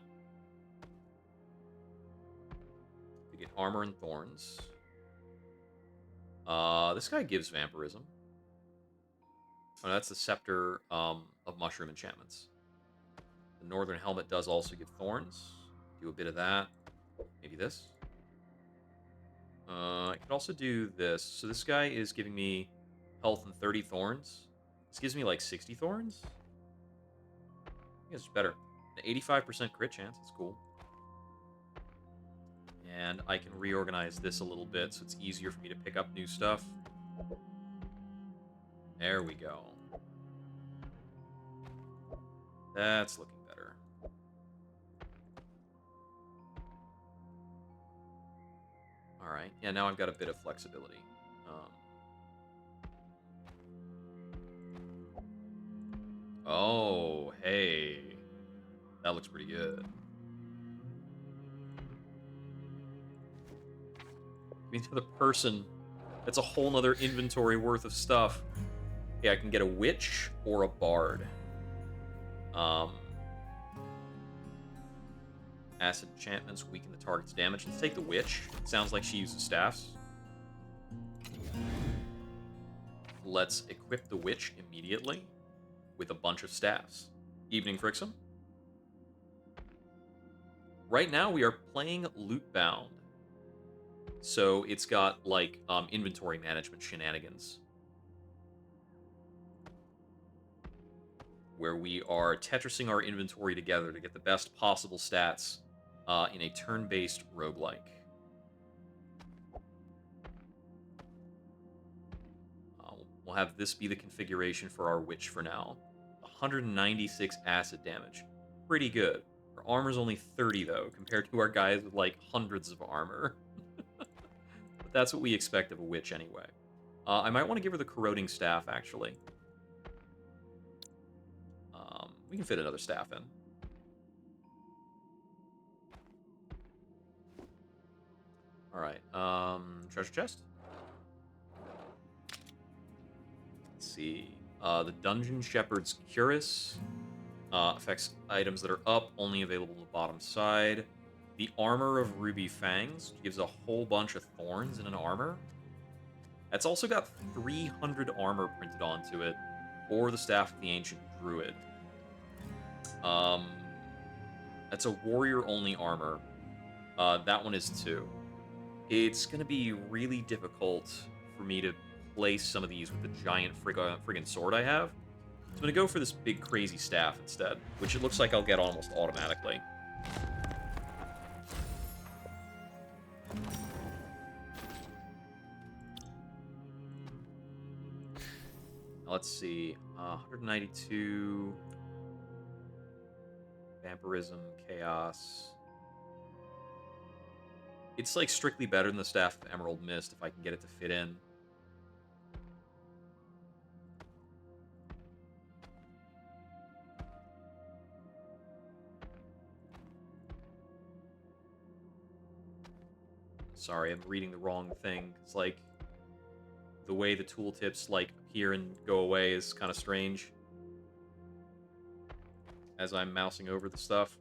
We get armor and thorns. This guy gives vampirism. Oh, that's the Scepter of Mushroom Enchantments. The Northern Helmet does also give thorns. Do a bit of that. Maybe this. I could also do this. So this guy is giving me health and 30 thorns. This gives me like 60 thorns. I think it's better. An 85% crit chance. That's cool. And I can reorganize this a little bit so it's easier for me to pick up new stuff. There we go. That's looking better. Alright, yeah, now I've got a bit of flexibility. Oh, hey. That looks pretty good. I mean, to the person, that's a whole nother inventory worth of stuff. Okay, I can get a witch or a bard. Acid enchantments weaken the target's damage. Let's take the witch. It sounds like she uses staffs. Let's equip the witch immediately with a bunch of staffs. Evening, Frixum. Right now, we are playing Lootbound. So it's got, like, inventory management shenanigans, where we are Tetrising our inventory together to get the best possible stats in a turn-based roguelike. We'll have this be the configuration for our witch for now. 196 acid damage. Pretty good. Our armor's only 30, though, compared to our guys with, like, hundreds of armor. But that's what we expect of a witch, anyway. I might want to give her the corroding staff, actually. We can fit another staff in. Alright, treasure chest? Let's see. The Dungeon Shepherd's Cuirass affects items that are up, only available on the bottom side. The Armor of Ruby Fangs gives a whole bunch of thorns in an armor. That's also got 300 armor printed onto it, or the Staff of the Ancient Druid. That's a warrior-only armor. That one is too. It's going to be really difficult for me to place some of these with the giant friggin' sword I have. So I'm going to go for this big crazy staff instead, which it looks like I'll get almost automatically. Now, let's see. 192... Vampirism, Chaos. It's, like, strictly better than the Staff of Emerald Mist if I can get it to fit in. Sorry, I'm reading the wrong thing. It's like, the way the tooltips, like, appear and go away is kind of strange as I'm mousing over the stuff.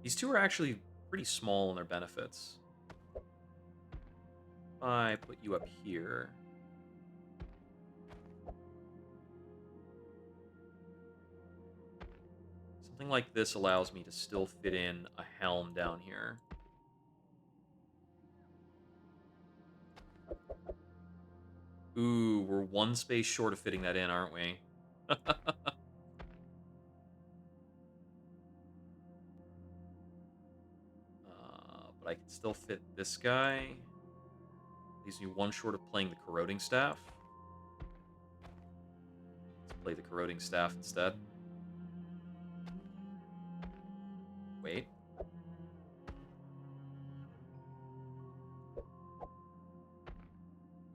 These two are actually pretty small in their benefits. If I put you up here... Something like this allows me to still fit in a helm down here. Ooh, we're one space short of fitting that in, aren't we? But I can still fit this guy. Leaves me one short of playing the corroding staff. Let's play the corroding staff instead. Wait.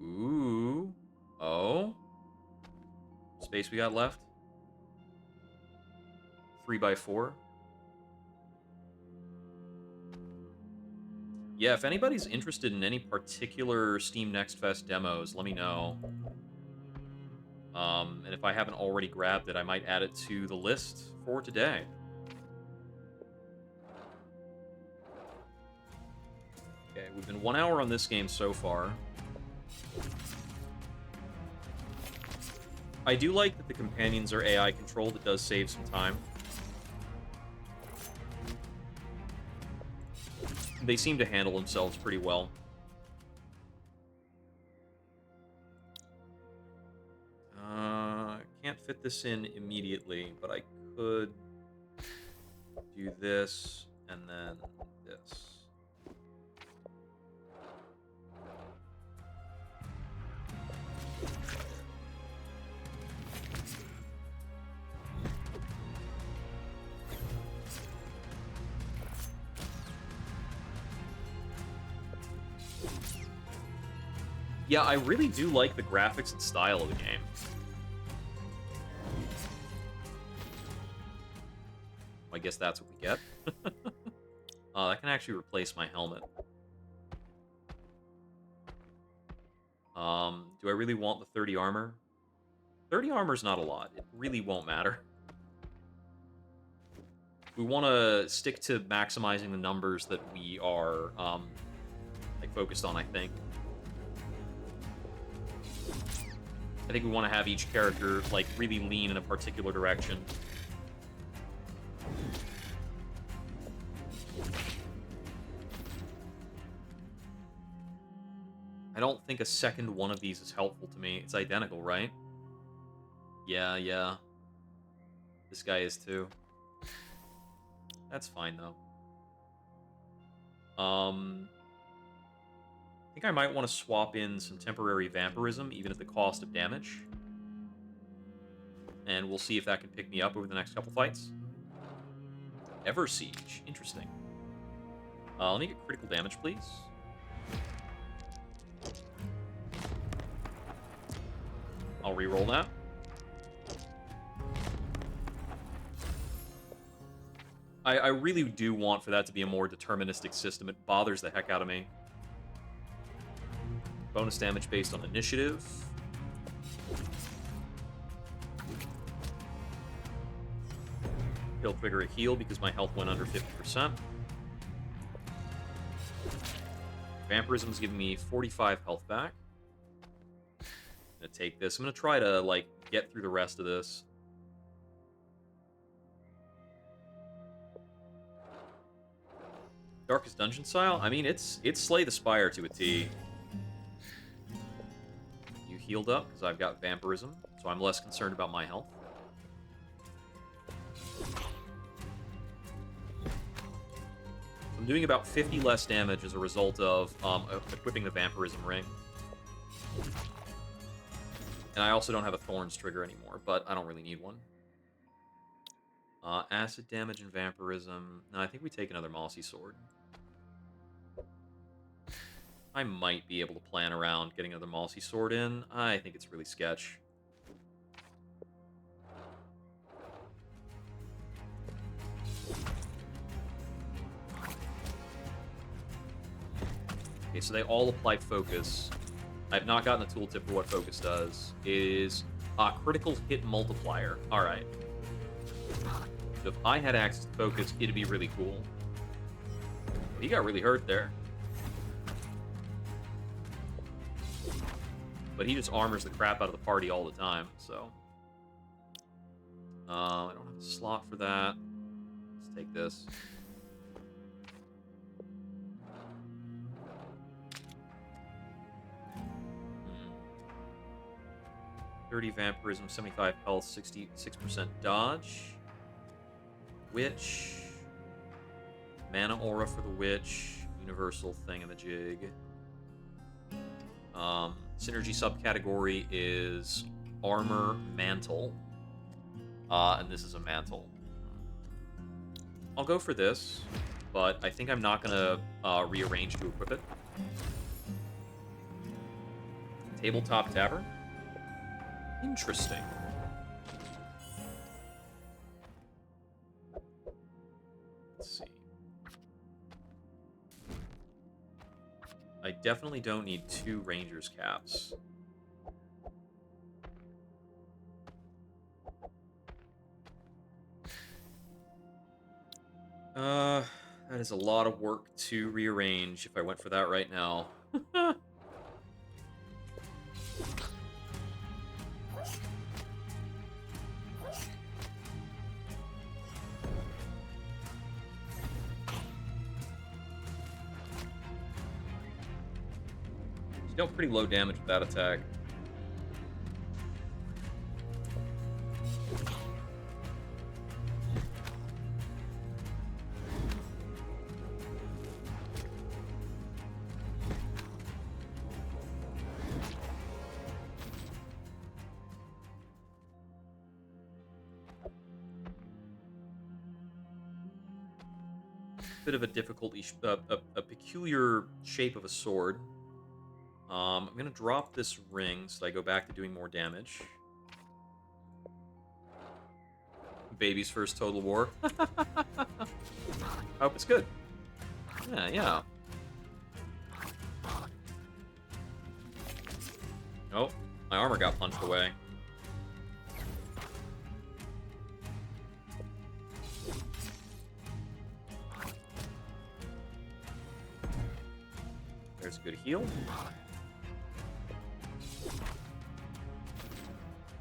Ooh. Oh. Space we got left. 3x4. Yeah, if anybody's interested in any particular Steam Next Fest demos, let me know. And if I haven't already grabbed it, I might add it to the list for today. Okay, we've been 1 hour on this game so far. I do like that the companions are AI controlled. It does save some time. They seem to handle themselves pretty well. Can't fit this in immediately, but I could do this and then this. Yeah, I really do like the graphics and style of the game. I guess that's what we get. That can actually replace my helmet. Do I really want the 30 armor? 30 armor's not a lot. It really won't matter. We want to stick to maximizing the numbers that we are like focused on, I think. I think we want to have each character like really lean in a particular direction. I don't think a second one of these is helpful to me. It's identical, right? Yeah, yeah. This guy is too. That's fine, though. I think I might want to swap in some temporary vampirism, even at the cost of damage. And we'll see if that can pick me up over the next couple fights. Ever Siege. Interesting. Let me get critical damage, please. I'll re-roll that. I really do want for that to be a more deterministic system. It bothers the heck out of me. Bonus damage based on initiative. He'll trigger a heal because my health went under 50%. Vampirism is giving me 45 health back. I'm gonna take this. I'm gonna try to, like, get through the rest of this. Darkest Dungeon style? I mean, it's Slay the Spire to a T. You healed up because I've got Vampirism, so I'm less concerned about my health. I'm doing about 50 less damage as a result of equipping the Vampirism ring. And I also don't have a Thorns trigger anymore, but I don't really need one. Acid damage and Vampirism. No, I think we take another Mossy Sword. I might be able to plan around getting another Mossy Sword in. I think it's really sketch. Okay, so they all apply Focus. I've not gotten a tooltip for what Focus does. Is critical hit multiplier. Alright. So if I had access to Focus, it'd be really cool. He got really hurt there. But he just armors the crap out of the party all the time, so... I don't have a slot for that. Let's take this. Hmm. 30 Vampirism, 75 health, 66% dodge. Witch. Mana Aura for the Witch. Universal Thingamajig. Synergy subcategory is Armor Mantle. And this is a Mantle. I'll go for this, but I think I'm not going to rearrange to equip it. Tabletop Tavern. Interesting. Let's see. I definitely don't need 2 Rangers caps. That is a lot of work to rearrange if I went for that right now. She dealt pretty low damage with that attack. Bit of a difficulty, a peculiar shape of a sword. I'm going to drop this ring so that I go back to doing more damage. Baby's first Total War. I hope it's good. Yeah, yeah. Oh, my armor got punched away. There's a good heal.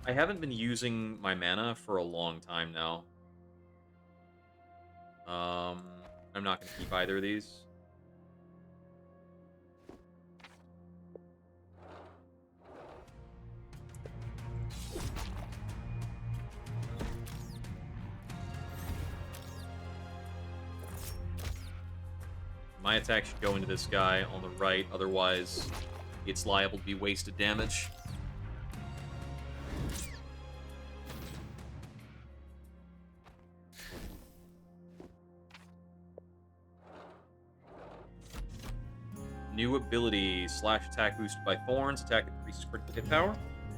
I haven't been using my mana for a long time now. I'm not going to keep either of these. My attack should go into this guy on the right, otherwise it's liable to be wasted damage. New ability, slash attack boosted by thorns, attack increases critical hit power.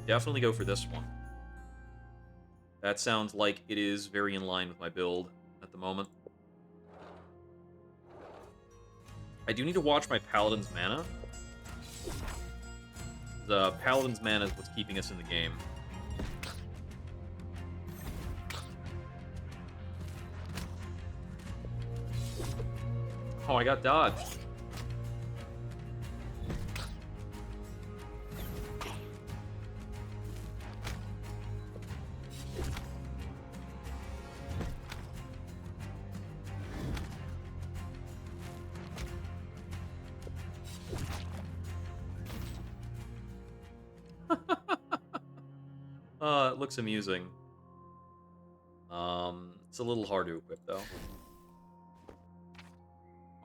Definitely go for this one. That sounds like it is very in line with my build at the moment. I do need to watch my Paladin's mana. The Paladin's mana is what's keeping us in the game. Oh, I got dodged. It looks amusing. It's a little hard to equip, though.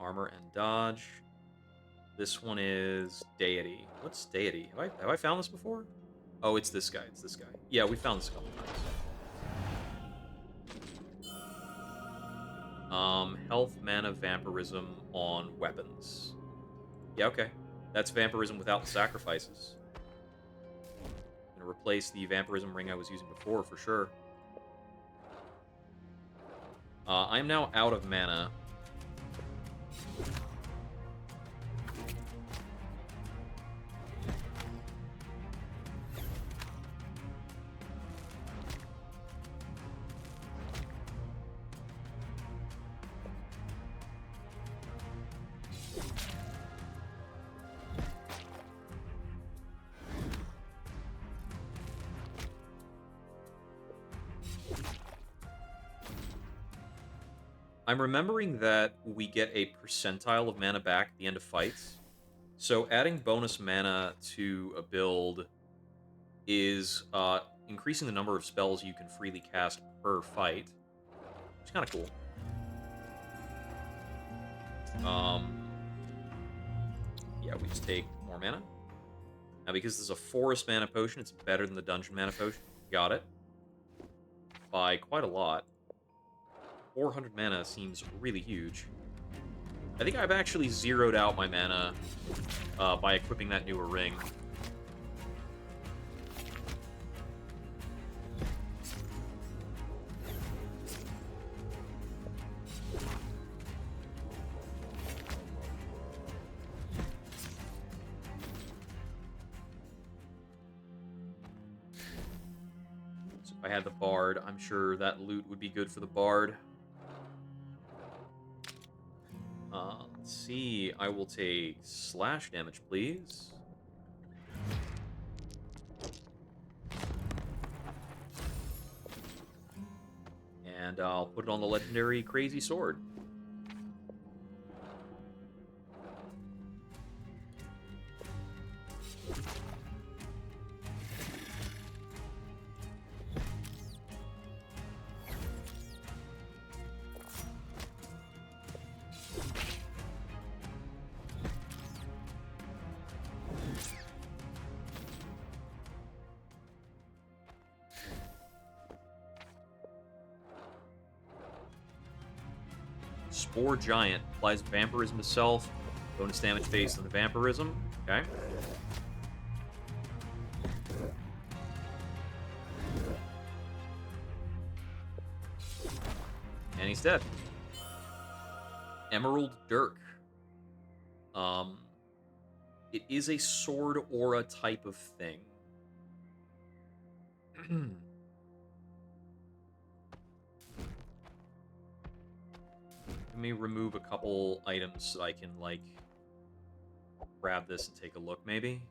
Armor and dodge. This one is Deity. What's Deity? Have I found this before? Oh, it's this guy. It's this guy. Yeah, we found this a couple times. Health, mana, vampirism on weapons. Yeah, okay. That's vampirism without the sacrifices. Gonna replace the vampirism ring I was using before, for sure. I'm now out of mana. I'm remembering that we get a percentile of mana back at the end of fights. So adding bonus mana to a build is increasing the number of spells you can freely cast per fight. It's kind of cool. Yeah, we just take more mana. Now, because this is a forest mana potion, it's better than the dungeon mana potion. Got it. By quite a lot. 400 mana seems really huge. I think I've actually zeroed out my mana by equipping that newer ring. So if I had the Bard, I'm sure that loot would be good for the Bard. Let's see. I will take slash damage, please. And I'll put it on the legendary Crazy Sword. Spore Giant applies vampirism to self. Bonus damage based on the vampirism. Okay. And he's dead. Emerald Dirk. It is a sword aura type of thing. Let me remove a couple items so I can, like, grab this and take a look, maybe.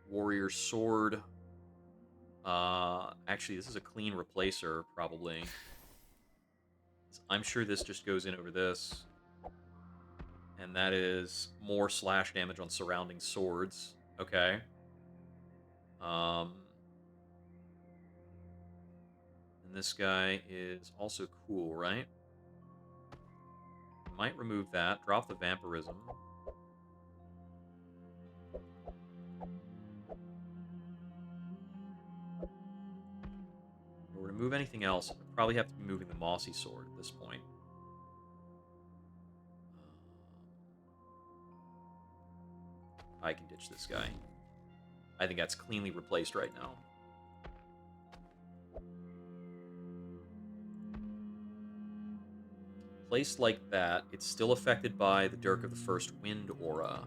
Warrior Sword. Actually, this is a clean replacer, probably. I'm sure this just goes in over this. And that is more slash damage on surrounding swords. Okay. this guy is also cool, right? Might remove that. Drop the vampirism. If we were to move anything else, I'd probably have to be moving the Mossy Sword at this point. I can ditch this guy. I think that's cleanly replaced right now. Placed like that, it's still affected by the Dirk of the First Wind aura.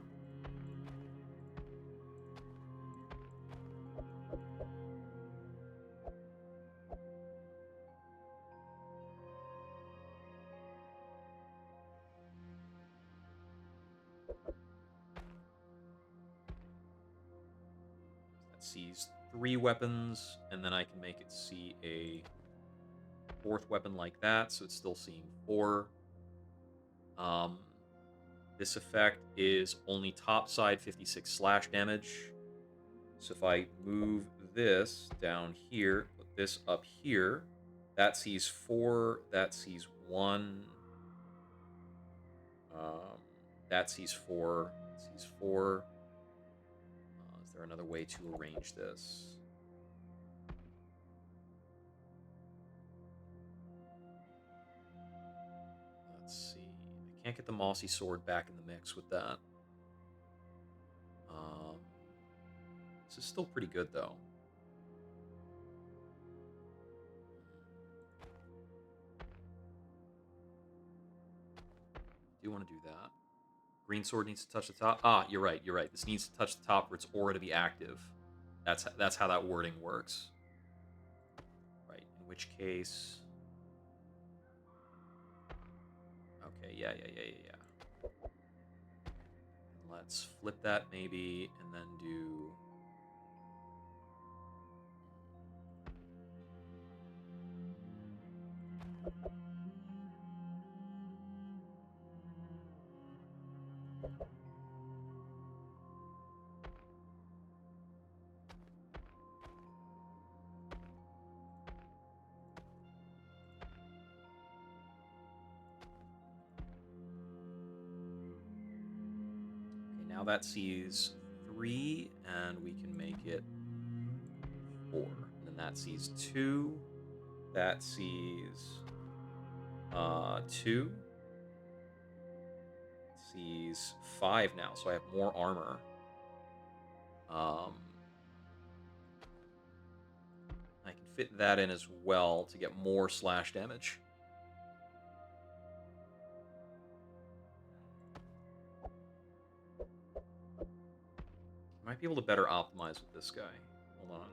That sees 3 weapons, and then I can make it see a 4th weapon like that, so it's still seeing 4. This effect is only topside 56 slash damage. So if I move this down here, put this up here, that sees 4, that sees 1, that sees 4, that sees 4. Is there another way to arrange this? Let's see. I can't get the Mossy Sword back in the mix with that. This is still pretty good, though. Do want to do that. Green Sword needs to touch the top. Ah, you're right, you're right. This needs to touch the top for its aura to be active. That's how that wording works. Right, in which case... Okay, yeah. Let's flip that maybe, and then do... Now that sees 3, and we can make it 4. And then that sees 2. That sees 2. Sees 5 now, so I have more armor. I can fit that in as well to get more slash damage. Might be able to better optimize with this guy. Hold on.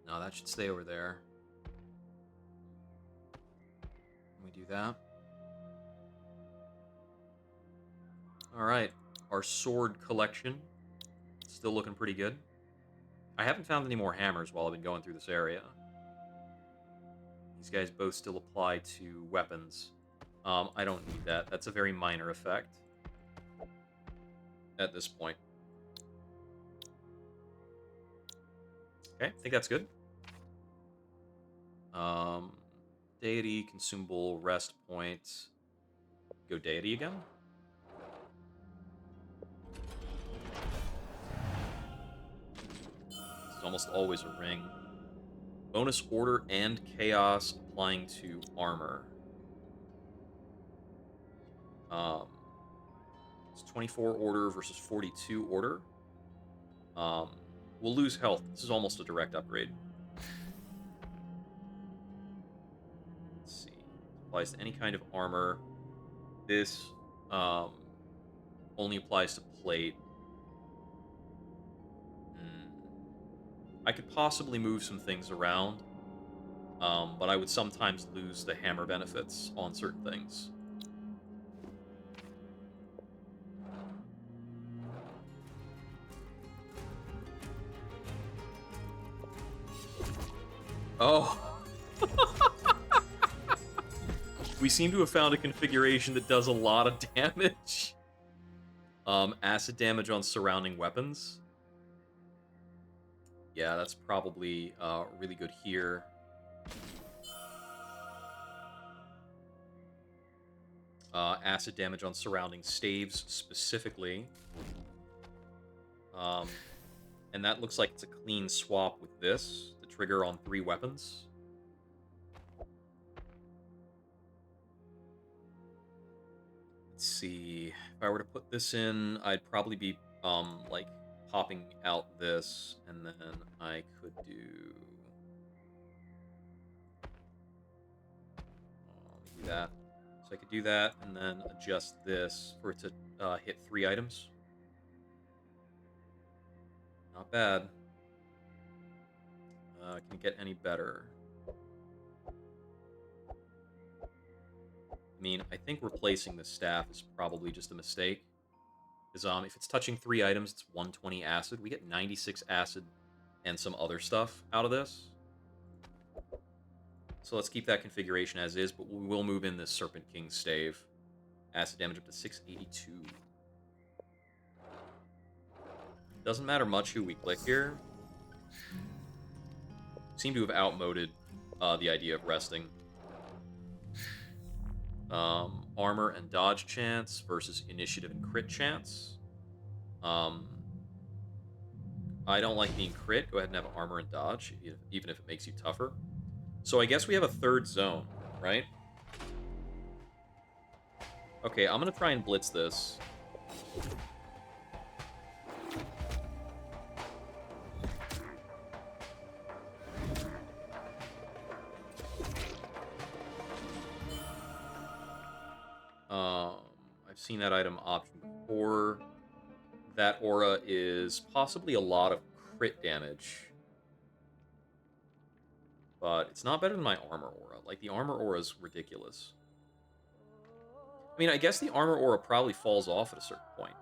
No, that should stay over there. Can we do that? Alright. Our sword collection. Still looking pretty good. I haven't found any more hammers while I've been going through this area. These guys both still apply to weapons. I don't need that. That's a very minor effect at this point. Okay, I think that's good. Deity, consumable, rest point. Go deity again. It's almost always a ring. Bonus order and chaos applying to armor. It's 24 order versus 42 order. We'll lose health. This is almost a direct upgrade. Let's see. Applies to any kind of armor. This only applies to plate. I could possibly move some things around, but I would sometimes lose the hammer benefits on certain things. Oh! We seem to have found a configuration that does a lot of damage. Acid damage on surrounding weapons. Yeah, that's probably really good here. Acid damage on surrounding staves specifically. And that looks like it's a clean swap with this. The trigger on 3 weapons. Let's see. If I were to put this in, I'd probably be, like, popping out this, and then I could do... let me do that. So I could do that, and then adjust this for it to hit 3 items. Not bad. Can it get any better? I mean, I think replacing the staff is probably just a mistake. Because if it's touching 3 items, it's 120 acid. We get 96 acid and some other stuff out of this. So let's keep that configuration as is, but we will move in this Serpent King stave. Acid damage up to 682. Doesn't matter much who we click here. Seem to have outmoded the idea of resting. Armor and dodge chance versus initiative and crit chance. I don't like being crit. Go ahead and have armor and dodge, even if it makes you tougher. So I guess we have a 3rd zone, right? Okay, I'm going to try and blitz this. I've seen that item option before. That aura is possibly a lot of crit damage. But it's not better than my armor aura. Like, the armor aura is ridiculous. I mean, I guess the armor aura probably falls off at a certain point.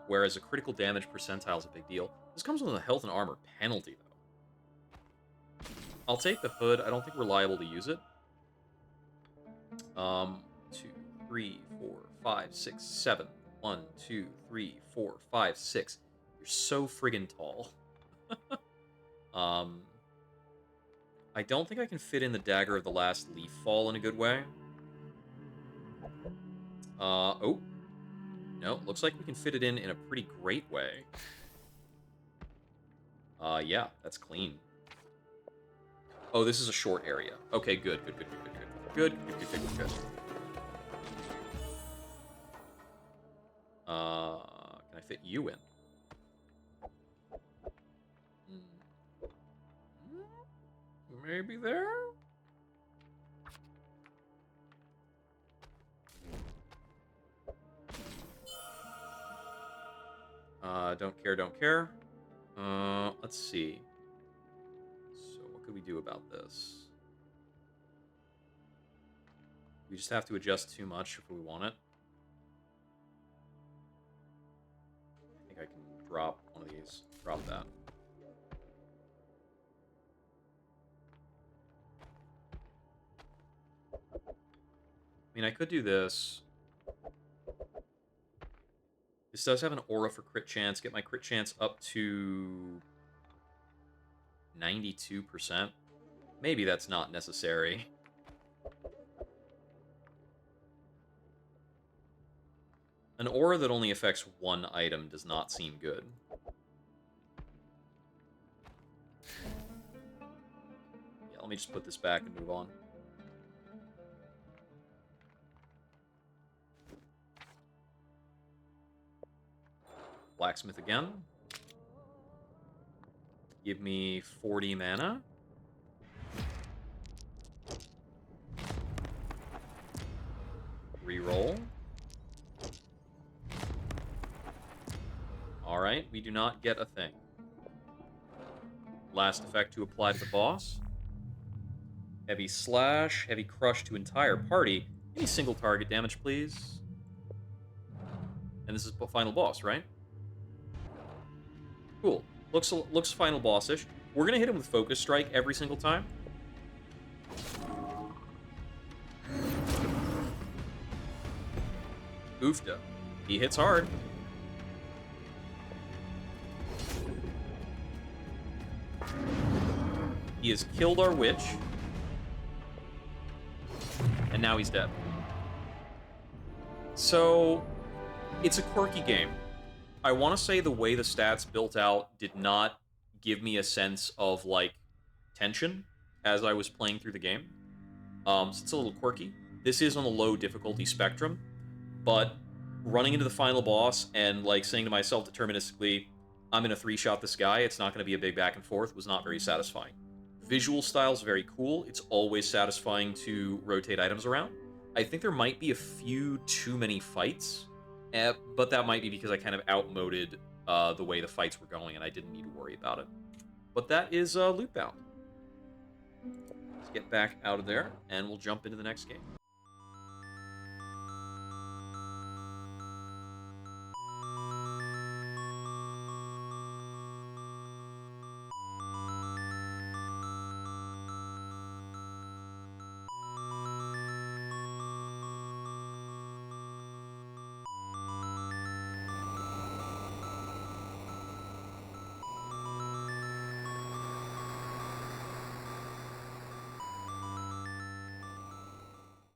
Whereas a critical damage percentile is a big deal. This comes with a health and armor penalty, though. I'll take the hood. I don't think we're liable to use it. 2, 3, 4, 5, 6, 7. 1, 2, 3, 4, 5, 6. You're so friggin' tall. I don't think I can fit in the Dagger of the Last Leaf Fall in a good way. Oh. No, looks like we can fit it in a pretty great way. Yeah, that's clean. Oh, this is a short area. Okay, good, good, good, good, good, good. Good, good, good, good, good, good. Can I fit you in? Maybe there? Don't care, don't care. Let's see. So what could we do about this? We just have to adjust too much if we want it. I think I can drop one of these. Drop that. I mean, I could do this. This does have an aura for crit chance. Get my crit chance up to 92%. Maybe that's not necessary. An aura that only affects one item does not seem good. Yeah, let me just put this back and move on. Blacksmith again. Give me 40 mana. Reroll. Alright, we do not get a thing. Last effect to apply to the boss. Heavy Slash, Heavy Crush to entire party. Any single target damage, please. And this is the final boss, right? Cool. Looks final boss-ish. We're gonna hit him with Focus Strike every single time. Oofda. He hits hard. He has killed our witch. And now he's dead. So, it's a quirky game. I want to say the way the stats built out did not give me a sense of, like, tension as I was playing through the game. So it's a little quirky. This is on a low difficulty spectrum, but running into the final boss and, like, saying to myself deterministically, I'm going to 3-shot this guy, it's not going to be a big back and forth, was not very satisfying. Visual style's very cool. It's always satisfying to rotate items around. I think there might be a few too many fights, but that might be because I kind of outmoded the way the fights were going, and I didn't need to worry about it. But that is Lootbound. Let's get back out of there, and we'll jump into the next game.